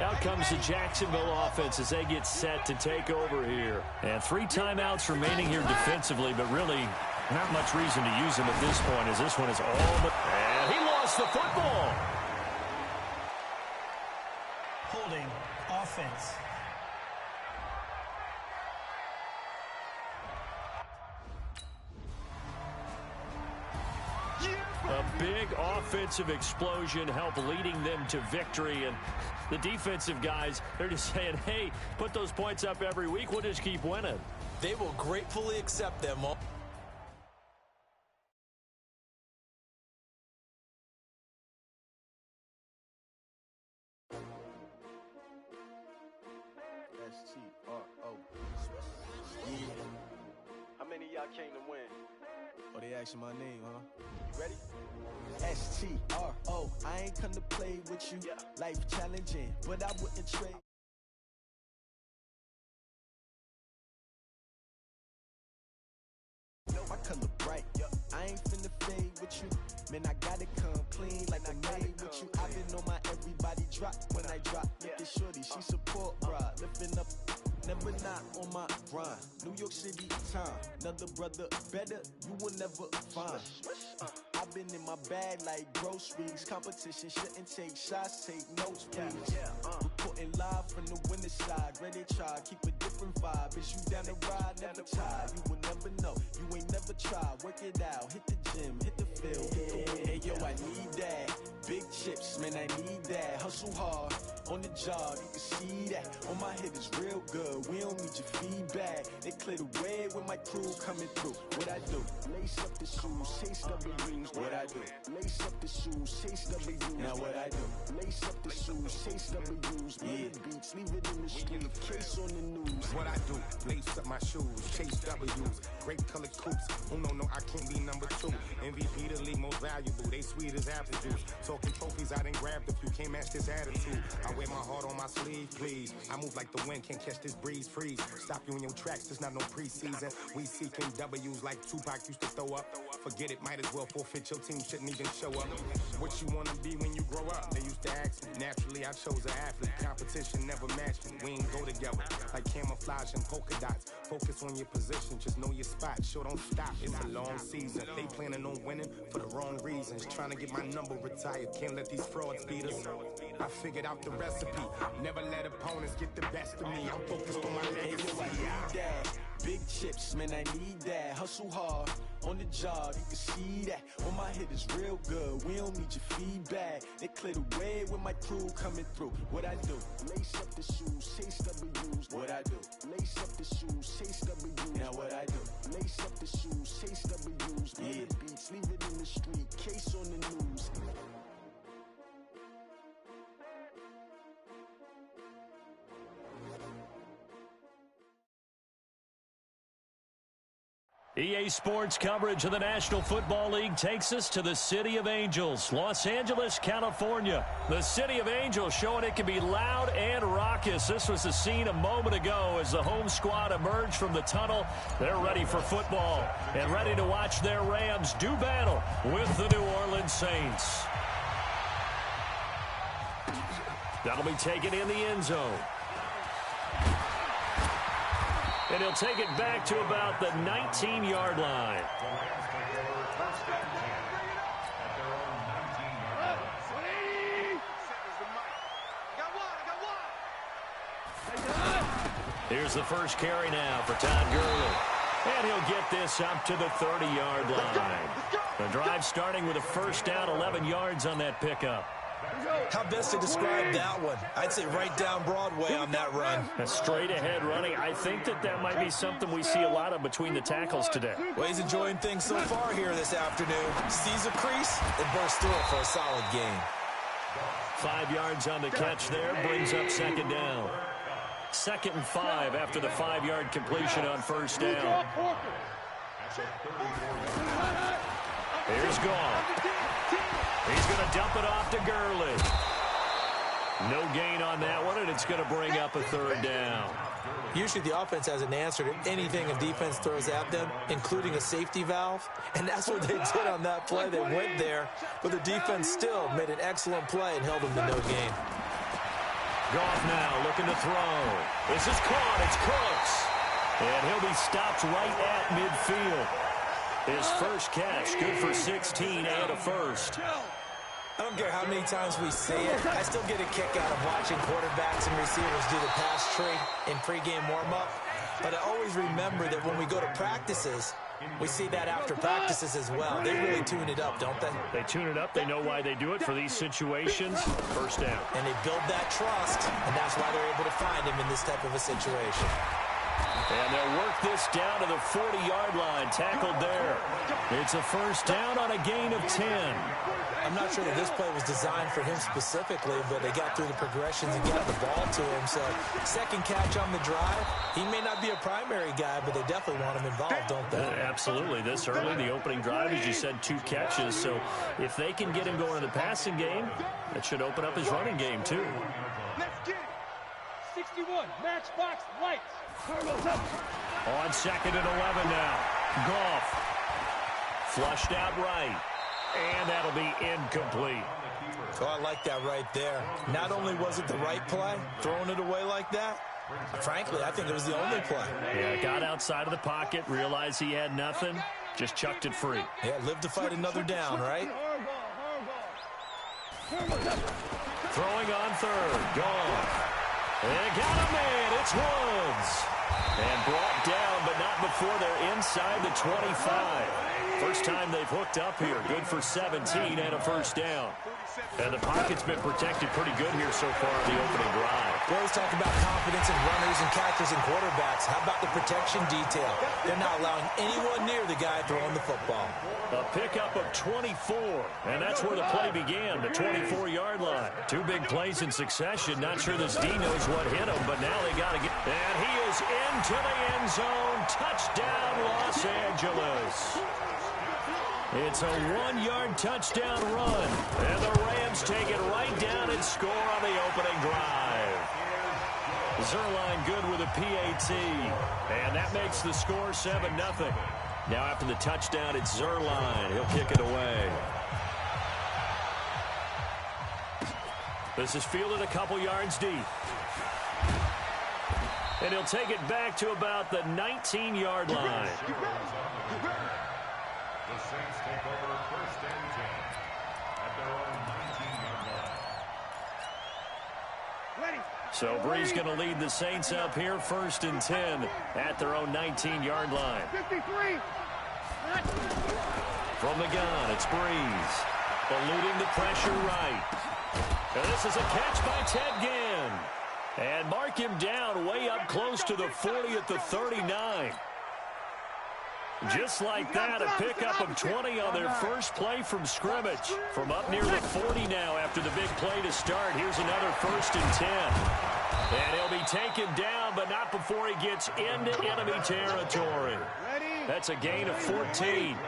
B: Out comes the Jacksonville offense as they get set to take over here. And 3 timeouts remaining here defensively, but really not much reason to use them at this point, as this one is all but... And he lost the football.
G: Holding offense.
B: A big offensive explosion helped leading them to victory, and the defensive guys, they're just saying, hey, put those points up every week, we'll just keep winning.
D: They will gratefully accept them all.
C: S-T-R-O. Yeah. How many of y'all came to win? Oh, they asking my name, huh? You ready? S-T-R-O. I ain't come to play with you. Yeah. Life challenging, but I wouldn't trade. No, my color bright. Yeah. I ain't finna fade with you. Man, I gotta come clean like I made with you. I've been on my everybody drop when I drop. Look at shorty, she support, bruh. Lifting up. Never not on my grind. New York City time. Another brother better, you will never find. I've been in my bag like groceries. Competition shouldn't take shots, take notes, please. Reporting live from the winning side. Ready to try, keep a different vibe. Is you down the ride, never tired. You will never know, you ain't never tried. Work it out, hit the gym, hit the field, hit the win. Hey yo, I need that. Big chips, man, I need that. Hustle hard, on the job, you can see that. On my head is real good, we don't need your feedback. They clear the way with my crew coming through. What I do? Lace up the shoes, chase W's. What I do? Lace up the shoes, chase W's. Now what I do? Lace up the shoes, chase W's. Yeah. Beats, leave it in the street, case on the news.
H: What I do? Lace up my shoes, chase W's. Great colored coops. Oh no, I can't be number 2. MVP the league most valuable. They sweet as apple juice. Talking trophies, I done grabbed a few. Can't match this attitude. I wear my heart on my sleeve, please. I move like the wind, can't catch this breeze. Freeze. Stop you in your tracks. There's not no preseason. We seeking W's like Tupac used to throw up. Forget it, might as well forfeit. Your team shouldn't even show up. What you wanna be when you grow up? They used to ask me. Naturally, I chose an athlete. Competition never matched me. We ain't go together like camouflage and polka dots. Focus on your position, just know your spot. Sure, don't stop. It's a long season. They planning on winning for the wrong reasons. Trying to get my number retired. Can't let these frauds beat us. I figured out the recipe. Never let opponents get the best of me. I'm focused on my legacy.
C: I need that. Big chips, man, I need that. Hustle hard, on the job, you can see that. On my head is real good, we don't need your feedback. They clear the way with my crew coming through. What I do? Lace up the shoes, chase W's. What I do? Lace up the shoes, chase W's. Now what I do? Lace up the shoes, chase W's. Yeah. Beats, leave it in the street, case on the news.
B: EA Sports coverage of the National Football League takes us to the City of Angels, Los Angeles, California. The City of Angels showing it can be loud and raucous. This was the scene a moment ago as the home squad emerged from the tunnel. They're ready for football and ready to watch their Rams do battle with the New Orleans Saints. That'll be taken in the end zone. And he'll take it back to about the 19-yard line. Here's the first carry now for Todd Gurley. And he'll get this up to the 30-yard line. The drive starting with a first down, 11 yards on that pickup.
D: How best to describe that one? I'd say right down Broadway on that run.
B: A straight ahead running. I think that might be something we see a lot of between the tackles today.
D: Well, he's enjoying things so far here this afternoon. Sees a crease and bursts through it for a solid gain.
B: 5 yards on the catch there, brings up second down. 2nd and 5 after the 5-yard completion on first down. Here's Goff. He's going to dump it off to Gurley. No gain on that one, and it's going to bring up a 3rd down.
D: Usually the offense has an answer to anything a defense throws at them, including a safety valve. And that's what they did on that play. They went there, but the defense still made an excellent play and held them to no gain.
B: Goff now looking to throw. This is caught. It's Cooks. And he'll be stopped right at midfield. His first catch, good for 16 and a first.
D: I don't care how many times we see it. I still get a kick out of watching quarterbacks and receivers do the pass tree in pregame warm-up. But I always remember that when we go to practices, we see that after practices as well. They really tune it up, don't they?
B: They tune it up. They know why they do it for these situations. First down.
D: And they build that trust, and that's why they're able to find him in this type of a situation.
B: And they'll work this down to the 40-yard line. Tackled there. It's a first down on a gain of 10.
D: I'm not sure that this play was designed for him specifically, but they got through the progressions and got the ball to him. So, second catch on the drive. He may not be a primary guy, but they definitely want him involved, don't they?
B: Absolutely. This early, the opening drive, as you said, 2 catches. So, if they can get him going in the passing game, that should open up his running game, too.
I: Let's get it. 61, matchbox lights.
B: On 2nd and 11 now. Goff. Flushed out right. And that'll be incomplete.
D: Oh, I like that right there. Not only was it the right play, throwing it away like that, frankly, I think it was the only play.
B: Yeah, got outside of the pocket, realized he had nothing, just chucked it free.
D: Yeah, live to fight another down, right?
B: Throwing on 3rd. Goff. And got a man. It's Woods. And brought down, but not before they're inside the 25. First time they've hooked up here. Good for 17 and a first down. And the pocket's been protected pretty good here so far on the opening drive.
D: We always talk about confidence in runners and catchers and quarterbacks. How about the protection detail? They're not allowing anyone near the guy throwing the football.
B: A pickup of 24, and that's where the play began, the 24-yard line. 2 big plays in succession. Not sure this D knows what hit him, but now they got to get... And he is into the end zone. Touchdown, Los Angeles. It's a 1-yard touchdown run, and the Rams take it right down and score on the opening drive. Zerline good with a PAT, and that makes the score 7-0. Now after the touchdown, it's Zerline. He'll kick it away. This is fielded a couple yards deep. And he'll take it back to about the 19-yard line.
J: The Saints take over 1st and 10 at their own 19-yard line.
B: So Bree's going to lead the Saints up here 1st and 10 at their own 19-yard line.
I: 53.
B: From the gun, it's Breeze. Eluding the pressure right. And this is a catch by Ted Ginn. And mark him down way up close to the 40 at the 39. Just like that, a pickup of 20 on their first play from scrimmage. From up near the 40 now after the big play to start. Here's another 1st and 10. And he'll be taken down, but not before he gets into enemy territory. That's a gain of 14.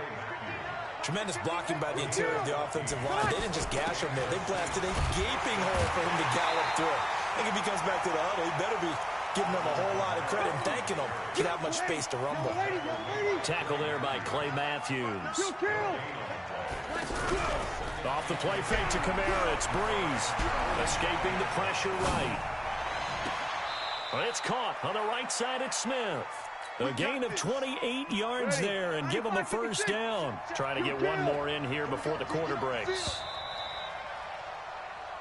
D: Tremendous blocking by the interior of the offensive line. They didn't just gash him there. They blasted a gaping hole for him to gallop through. I think if he comes back to the huddle, he better be giving them a whole lot of credit and thanking them for that much space to rumble.
B: Tackle there by Clay Matthews. Off the play fake to Kamara. It's Breeze. Escaping the pressure right. It's caught on the right side at Smith. A gain of 28 yards there and give them a first down. Trying to get one more in here before the quarter breaks.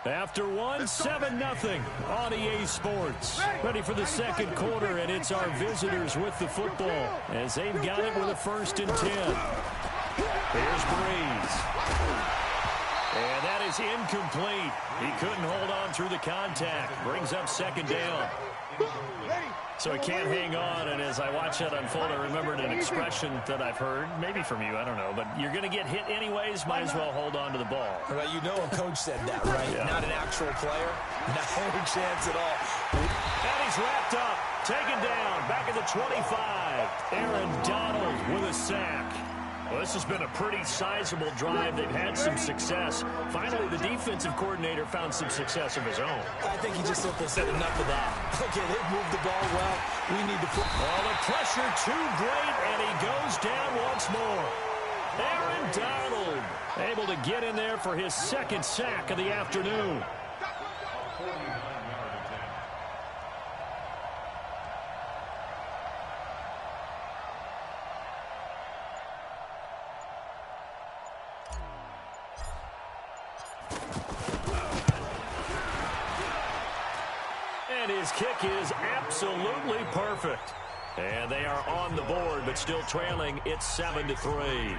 B: After one, 7-0 on EA Sports. Ready for the second quarter, and it's our visitors with the football as they've got it with a 1st and 10. Here's Breeze. And that is incomplete. He couldn't hold on through the contact. Brings up second down. So he can't hang on, and as I watch that unfold, I remembered an expression that I've heard, maybe from you, I don't know, but you're going to get hit anyways, might as well hold on to the ball.
D: Well, you know a coach said that, right?
B: Yeah.
D: Not an actual player. No chance at all.
B: And he's wrapped up, taken down, back at the 25. Aaron Donald with a sack. Well, this has been a pretty sizable drive. They've had some success. Finally, the defensive coordinator found some success of his own.
D: I think he just simply said enough of that. Okay, they've moved the ball well. We need to put...
B: Oh, the pressure too great, and he goes down once more. Aaron Donald able to get in there for his second sack of the afternoon. And his kick is absolutely perfect. And they are on the board, but still trailing. It's 7-3.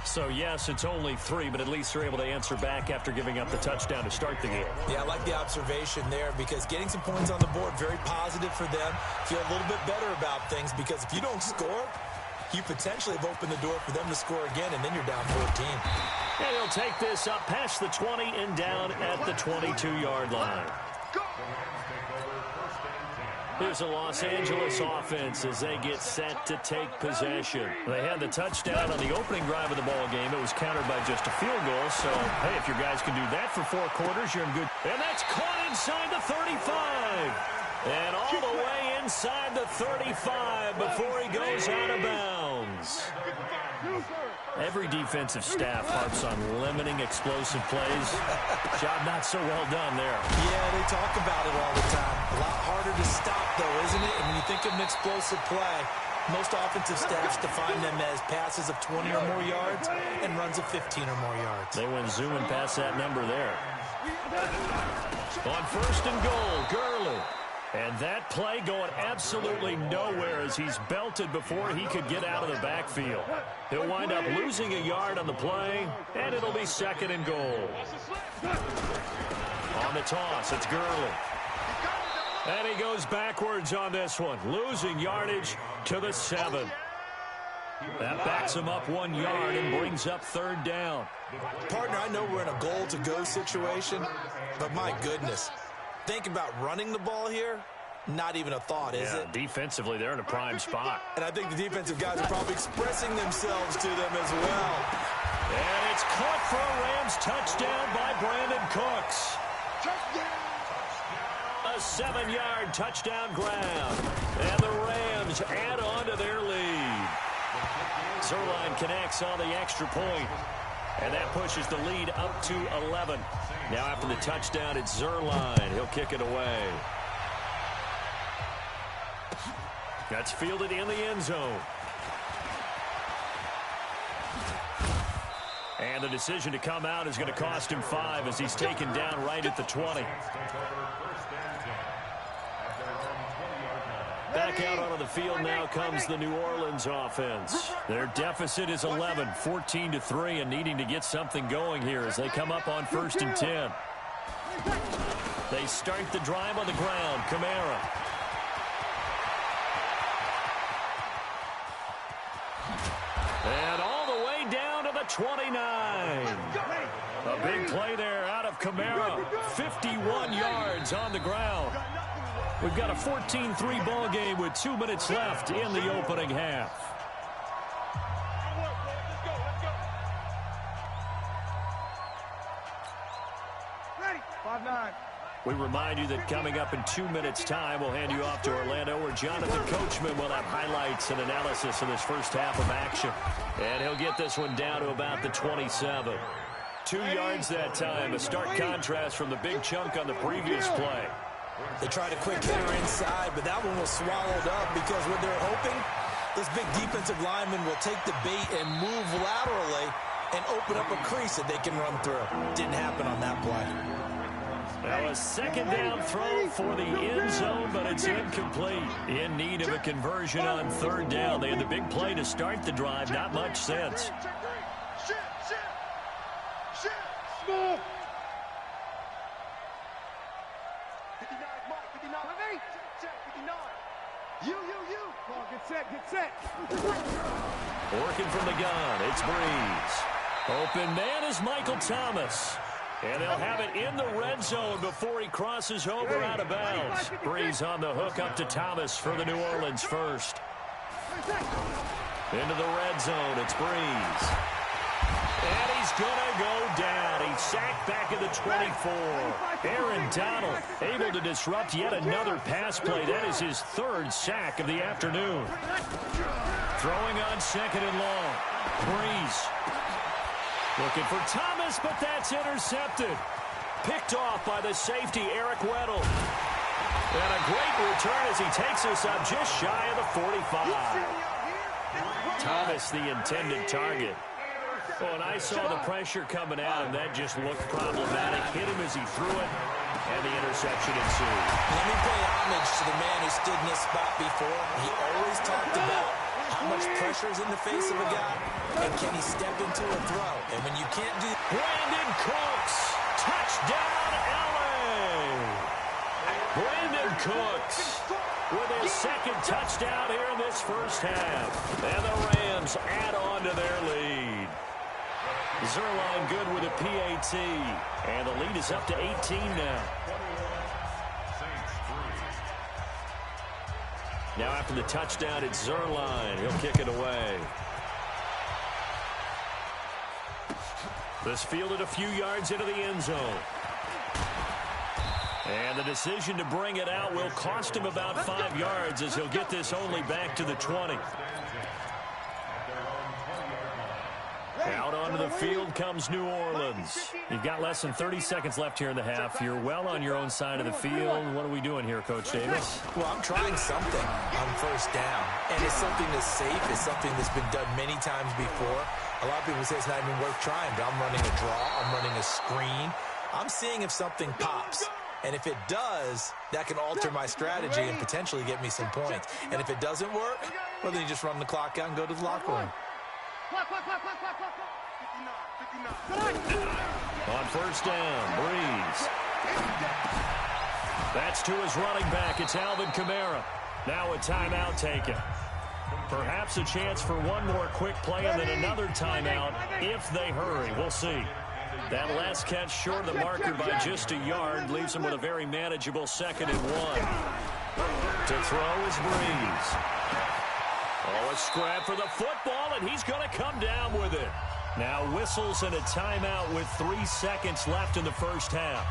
B: So, yes, it's only 3, but at least they're able to answer back after giving up the touchdown to start the game.
D: Yeah, I like the observation there because getting some points on the board, very positive for them. Feel a little bit better about things because if you don't score, you potentially have opened the door for them to score again, and then you're down 14.
B: And he'll take this up past the 20 and down at the 22-yard line. Here's the Los Angeles offense as they get set to take possession. They had the touchdown on the opening drive of the ball game. It was countered by just a field goal. So, hey, if your guys can do that for 4 quarters, you're in good. And that's caught inside the 35. And all the way inside the 35 before he goes out of bounds. Every defensive staff harps on limiting explosive plays. Job not so well done there.
D: Yeah, they talk about it all the time. A lot harder to stop, though, isn't it? And when you think of an explosive play, most offensive staffs define them as passes of 20 or more yards and runs of 15 or more yards.
B: They went zooming past that number there. On first and goal, Gurley. And that play going absolutely nowhere as he's belted before he could get out of the backfield. He'll wind up losing a yard on the play, and it'll be second and goal. On the toss, it's Gurley. And he goes backwards on this one, losing yardage to the 7. That backs him up 1 yard and brings up third down.
D: Partner, I know we're in a goal-to-go situation, but my goodness. Think about running the ball here. Not even a thought, is it?
B: Defensively, they're in a prime spot.
D: And I think the defensive guys are probably expressing themselves to them as well.
B: And it's caught for a Rams touchdown by Brandon Cooks. A 7-yard touchdown grab. And the Rams add on to their lead. Zerline connects on the extra point. And that pushes the lead up to 11. Now after the touchdown, it's Zerline. He'll kick it away. That's fielded in the end zone. And the decision to come out is going to cost him 5 as he's taken down right at the 20. Back out onto the field now comes the New Orleans offense. Their deficit is 11, 14-3, and needing to get something going here as they come up on first and 10. They start the drive on the ground. Kamara. And all the way down to the 29. A big play there out of Kamara. 51 yards on the ground. We've got a 14-3 ball game with 2 minutes left in the opening half.
I: Ready. 5-9.
B: We remind you that coming up in 2 minutes' time, we'll hand you off to Orlando, where Jonathan Coachman will have highlights and analysis of this first half of action. And he'll get this one down to about the 27. 2 yards that time, a stark contrast from the big chunk on the previous play.
D: They tried a quick hitter inside, but that one was swallowed up because what they're hoping, this big defensive lineman will take the bait and move laterally and open up a crease that they can run through. Didn't happen on that play.
B: Now a second down throw for the end zone, but it's incomplete. In need of a conversion on third down. They had the big play to start the drive. Not much sense.
I: Score!
K: 59, Mike, 59. With me? Check, 59. You. Come on, get set.
B: Working from the gun, it's Breeze. Open man is Michael Thomas. And they'll have it in the red zone before he crosses over out of bounds. Breeze on the hook up to Thomas for the New Orleans first. Into the red zone, it's Breeze. And he's going to go down. He's sacked back at the 24. Aaron Donald able to disrupt yet another pass play. That is his third sack of the afternoon. Throwing on second and long. Breeze looking for Thomas, but that's intercepted. Picked off by the safety, Eric Weddle. And a great return as he takes us up just shy of the 45. Thomas, the intended target. Oh, and I saw the pressure coming at him. That just looked problematic. Hit him as he threw it, and the interception ensued.
D: Let me pay homage to the man who stood in this spot before. He always talked about how much pressure is in the face of a guy, and can he step into a throw? And when you can't do...
B: Brandon Cooks, touchdown, LA! Brandon Cooks with his second touchdown here in this first half. And the Rams add on to their lead. Zerline good with a PAT. And the lead is up to 18 now. Now after the touchdown, it's Zerline. He'll kick it away. This fielded a few yards into the end zone. And the decision to bring it out will cost him about 5 yards as he'll get this only back to the 20. Out onto the field comes New Orleans. You've got less than 30 seconds left here in the half. You're well on your own side of the field. What are we doing here, Coach Davis?
D: Well, I'm trying something on first down. And it's something that's safe. It's something that's been done many times before. A lot of people say it's not even worth trying, but I'm running a draw. I'm running a screen. I'm seeing if something pops. And if it does, that can alter my strategy and potentially get me some points. And if it doesn't work, well, then you just run the clock out and go to the locker room.
B: On first down, Breeze. That's to his running back. It's Alvin Kamara. Now a timeout taken. Perhaps a chance for one more quick play and then another timeout if they hurry. We'll see. That last catch short of the marker by just a yard leaves him with a very manageable 2nd and 1. To throw is Breeze. Oh, a scrap for the football, and he's going to come down with it. Now whistles and a timeout with 3 seconds left in the first half.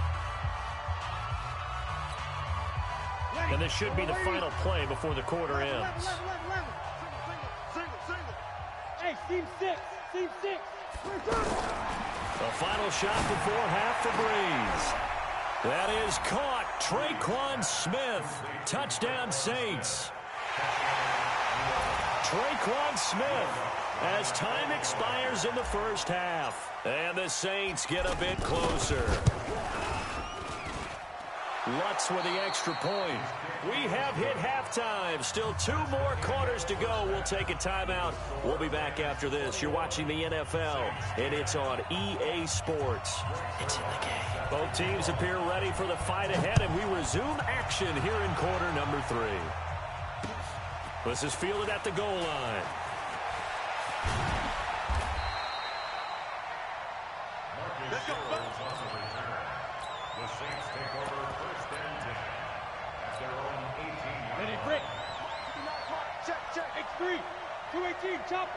B: And this should be the final play before the quarter ends.
I: Hey, team 6.
B: The final shot before half for Breeze. That is caught. Traquan Smith. Touchdown Saints. Traquan Smith as time expires in the first half. And the Saints get a bit closer. Lutz with the extra point. We have hit halftime. Still 2 more quarters to go. We'll take a timeout. We'll be back after this. You're watching the NFL, and it's on EA Sports. It's in the game. Both teams appear ready for the fight ahead, and we resume action here in quarter number 3. This is fielded at the goal line.
J: Let's go. The Saints take over first and 10 at their own 18-yard line.
I: Ready, break. Check. X3. 218, chop.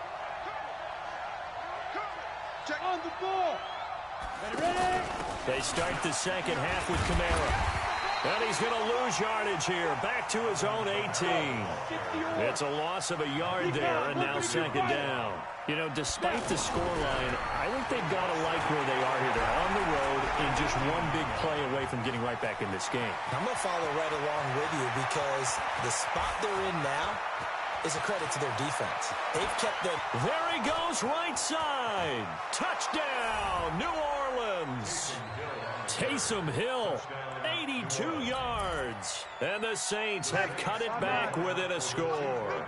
I: Check. On the ball. Ready.
B: They start the second half with Kamara. And he's going to lose yardage here. Back to his own 18. It's a loss of a yard there, and now 2nd down. You know, despite the scoreline, I think they've got to like where they are here. They're on the road and just one big play away from getting right back in this game.
D: I'm going to follow right along with you because the spot they're in now is a credit to their defense. They've kept their...
B: There he goes, right side. Touchdown, New Orleans. Taysom Hill, 82 yards. And the Saints have cut it back within a score.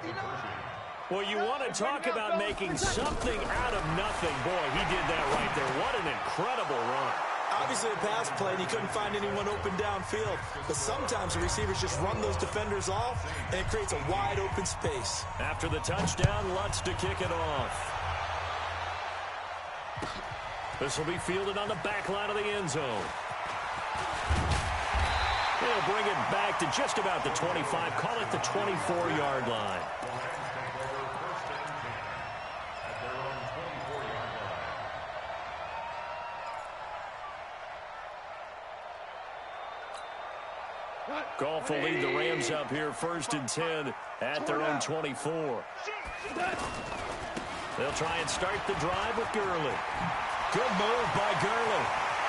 B: Well, you want to talk about making something out of nothing. Boy, he did that right there. What an incredible run.
D: Obviously a pass play, and he couldn't find anyone open downfield. But sometimes the receivers just run those defenders off, and it creates a wide open space.
B: After the touchdown, Lutz to kick it off. This will be fielded on the back line of the end zone. They'll bring it back to just about the 25. Call it the 24-yard line. Goff will lead the Rams up here 1st and 10 at their own 24. They'll try and start the drive with Gurley. Good move by Gurley.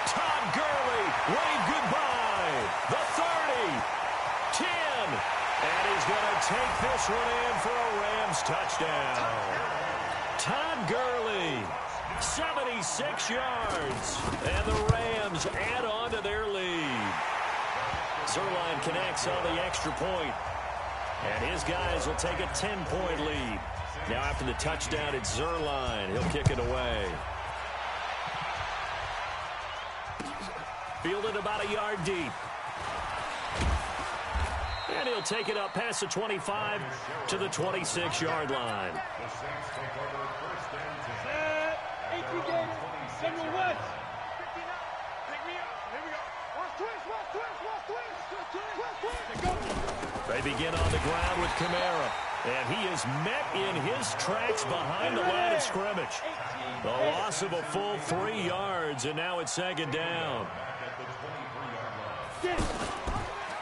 B: Todd Gurley, wave goodbye. The 30, 10, and he's going to take this one in for a Rams touchdown. Todd Gurley, 76 yards, and the Rams add on to their lead. Zerline connects on the extra point, and his guys will take a 10-point lead. Now after the touchdown, it's Zerline. He'll kick it away. Fielded about a yard deep. And he'll take it up past the 25 to the 26-yard line.
I: 18 games. Samuel West.
B: They begin on the ground with Kamara. And he is met in his tracks behind the line of scrimmage. The loss of a full 3 yards, and now it's 2nd down.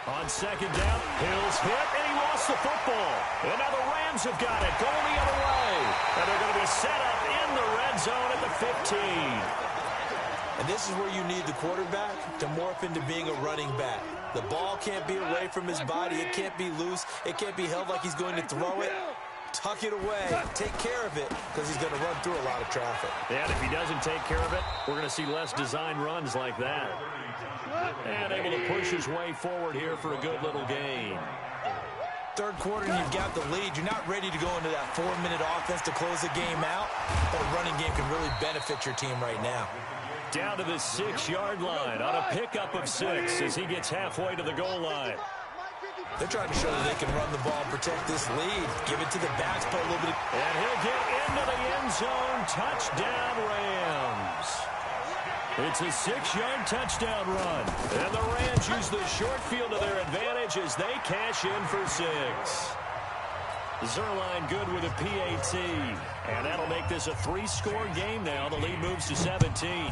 B: On 2nd down, Hill's hit, and he lost the football. And now the Rams have got it, going the other way. And they're going to be set up in the red zone at the 15.
D: And this is where you need the quarterback to morph into being a running back. The ball can't be away from his body. It can't be loose. It can't be held like he's going to throw it. Tuck it away. Take care of it, because he's going to run through a lot of traffic.
B: And if he doesn't take care of it, we're going to see less design runs like that. And able to push his way forward here for a good little gain.
D: 3rd quarter, and you've got the lead. You're not ready to go into that 4-minute offense to close the game out, but a running game can really benefit your team right now.
B: Down to the 6-yard line on a pickup of 6 as he gets halfway to the goal line.
D: They're trying to show that they can run the ball and protect this lead. Give it to the backs, put a little bit of...
B: And he'll get into the end zone. Touchdown, Rams. It's a 6-yard touchdown run. And the Rams use the short field to their advantage as they cash in for 6. Zerline good with a PAT. And that'll make this a 3-score game now. The lead moves to 17.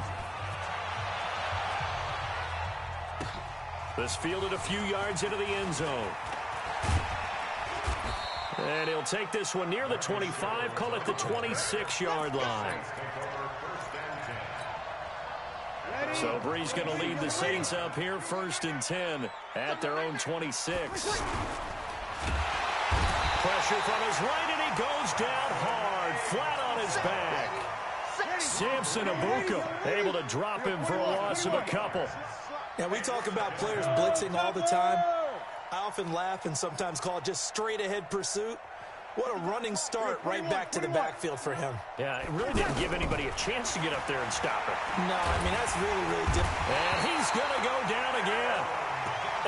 B: This fielded a few yards into the end zone. And he'll take this one near the 25, call it the 26-yard line. So Bree's going to lead the Saints up here 1st and 10 at their own 26. Pressure from his right, and he goes down hard, flat on his back. Samson Abuka able to drop him for a loss of a couple.
D: Now, we talk about players blitzing all the time. I often laugh and sometimes call it just straight-ahead pursuit. What a running start right back to the backfield for him.
B: Yeah, it really didn't give anybody a chance to get up there and stop it.
D: No, I mean, that's really, really different.
B: And he's going to go down again.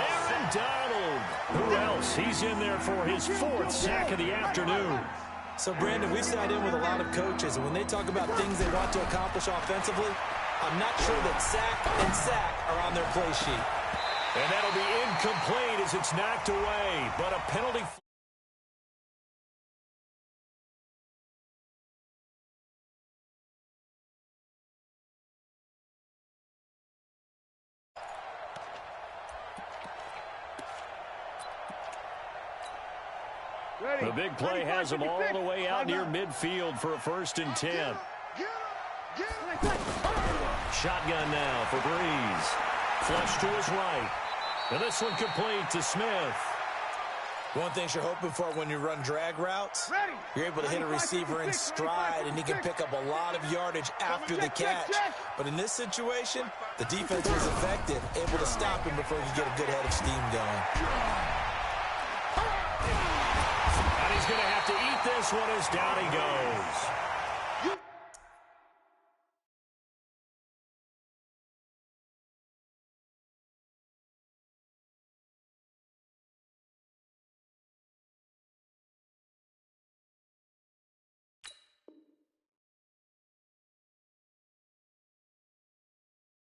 B: Aaron Donald. Who else? He's in there for his 4th sack of the afternoon.
D: So, Brandon, we sat in with a lot of coaches, and when they talk about things they want to accomplish offensively, I'm not sure that sack and sack are on their play sheet.
B: And that'll be incomplete as it's knocked away, but a penalty. The big play has them all the way out near midfield for a 1st and 10. Shotgun now for Breeze. Flush to his right. And this one complete to Smith.
D: One thing you're hoping for when you run drag routes, you're able to hit a receiver in stride, and he can pick up a lot of yardage after the catch. But in this situation, the defense was effective, able to stop him before he could get a good head of steam going.
B: And he's going to have to eat get this one as down he goes.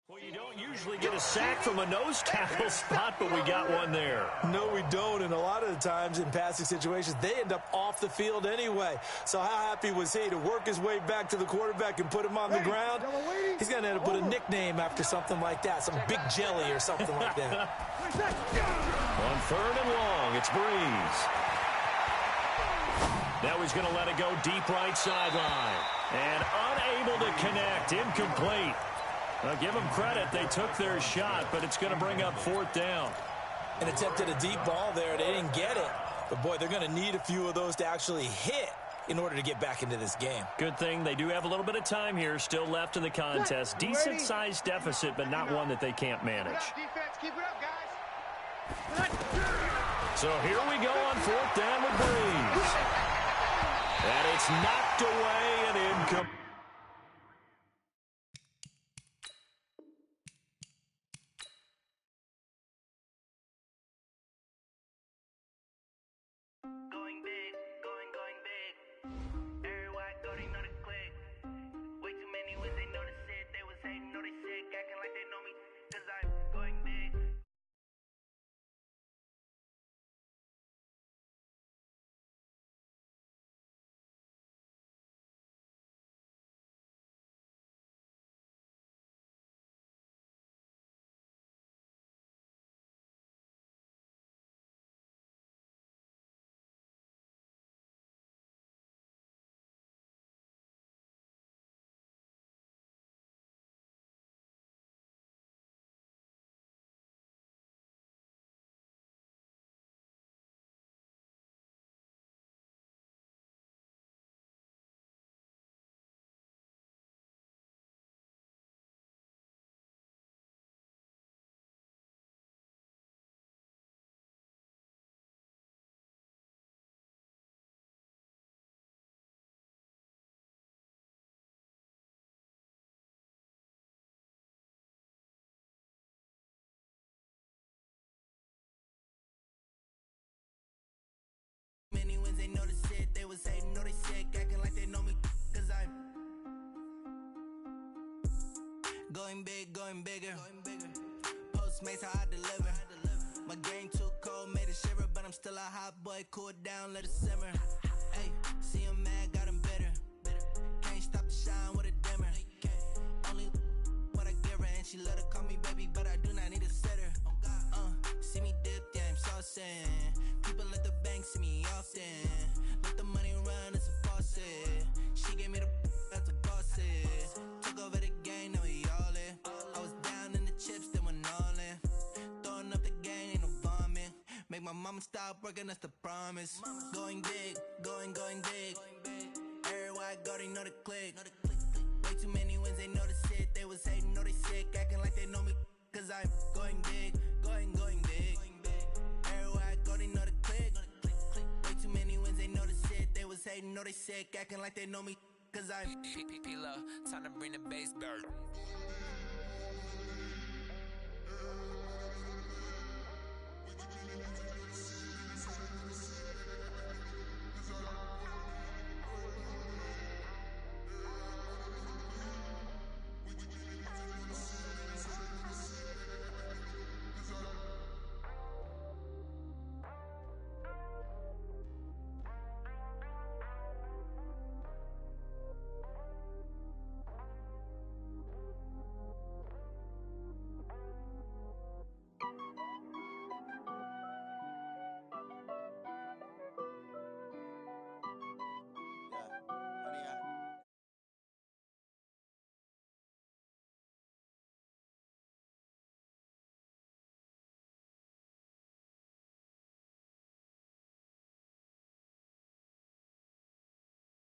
B: Well, you don't usually get a sack from a nose tackle spot, but we got one there.
D: No, we don't, and a lot of the times in passing situations, they end up off the field anyway. So how happy was he to work his way back to the quarterback and put him on the ground? He's going to end up with a nickname after something like that, some Big Jelly or something like that.
B: On 3rd and long, it's Breeze. Now he's going to let it go deep right sideline. And unable to connect, incomplete. Well, give them credit. They took their shot, but it's going to bring up 4th down.
D: And attempted a deep ball there. They didn't get it. But, boy, they're going to need a few of those to actually hit in order to get back into this game.
B: Good thing they do have a little bit of time here still left in the contest. Decent-sized deficit, but not one that they can't manage.
K: Keep it up, guys.
B: So here we go on 4th down with Breeze. And it's knocked away and incomplete.
L: Many wins, they know the shit. They was hating, know they sick, acting like they know me, cause I'm going big, going bigger. Postmates, how I deliver. My game too cold, made it shiver, but I'm still a hot boy. Cool it down, let it simmer. Hey, see him mad, got him bitter. Can't stop the shine with a dimmer. Only what I give her, and she let her call me baby, but I do not need a sitter. See me dip, yeah, I'm saucing. People at the bank see me often. Let the money run, it's a faucet. She gave me the that's a boss it. Took over the game, now we all in. I was down in the chips, then went all in. Throwing up the game, ain't no vomit. Make my mama stop working, that's the promise. Going big, going big. Everywhere I go, they know the click. Way too many wins, they know the shit. They was hating, know they sick, acting like they know me. Cause I'm going big, going big. Everywhere I go, they know the click. Way too many wins, they know the shit. They was hating, know they sick, acting like they know me. Cause I'm
M: P-Lo, time to bring the bass back.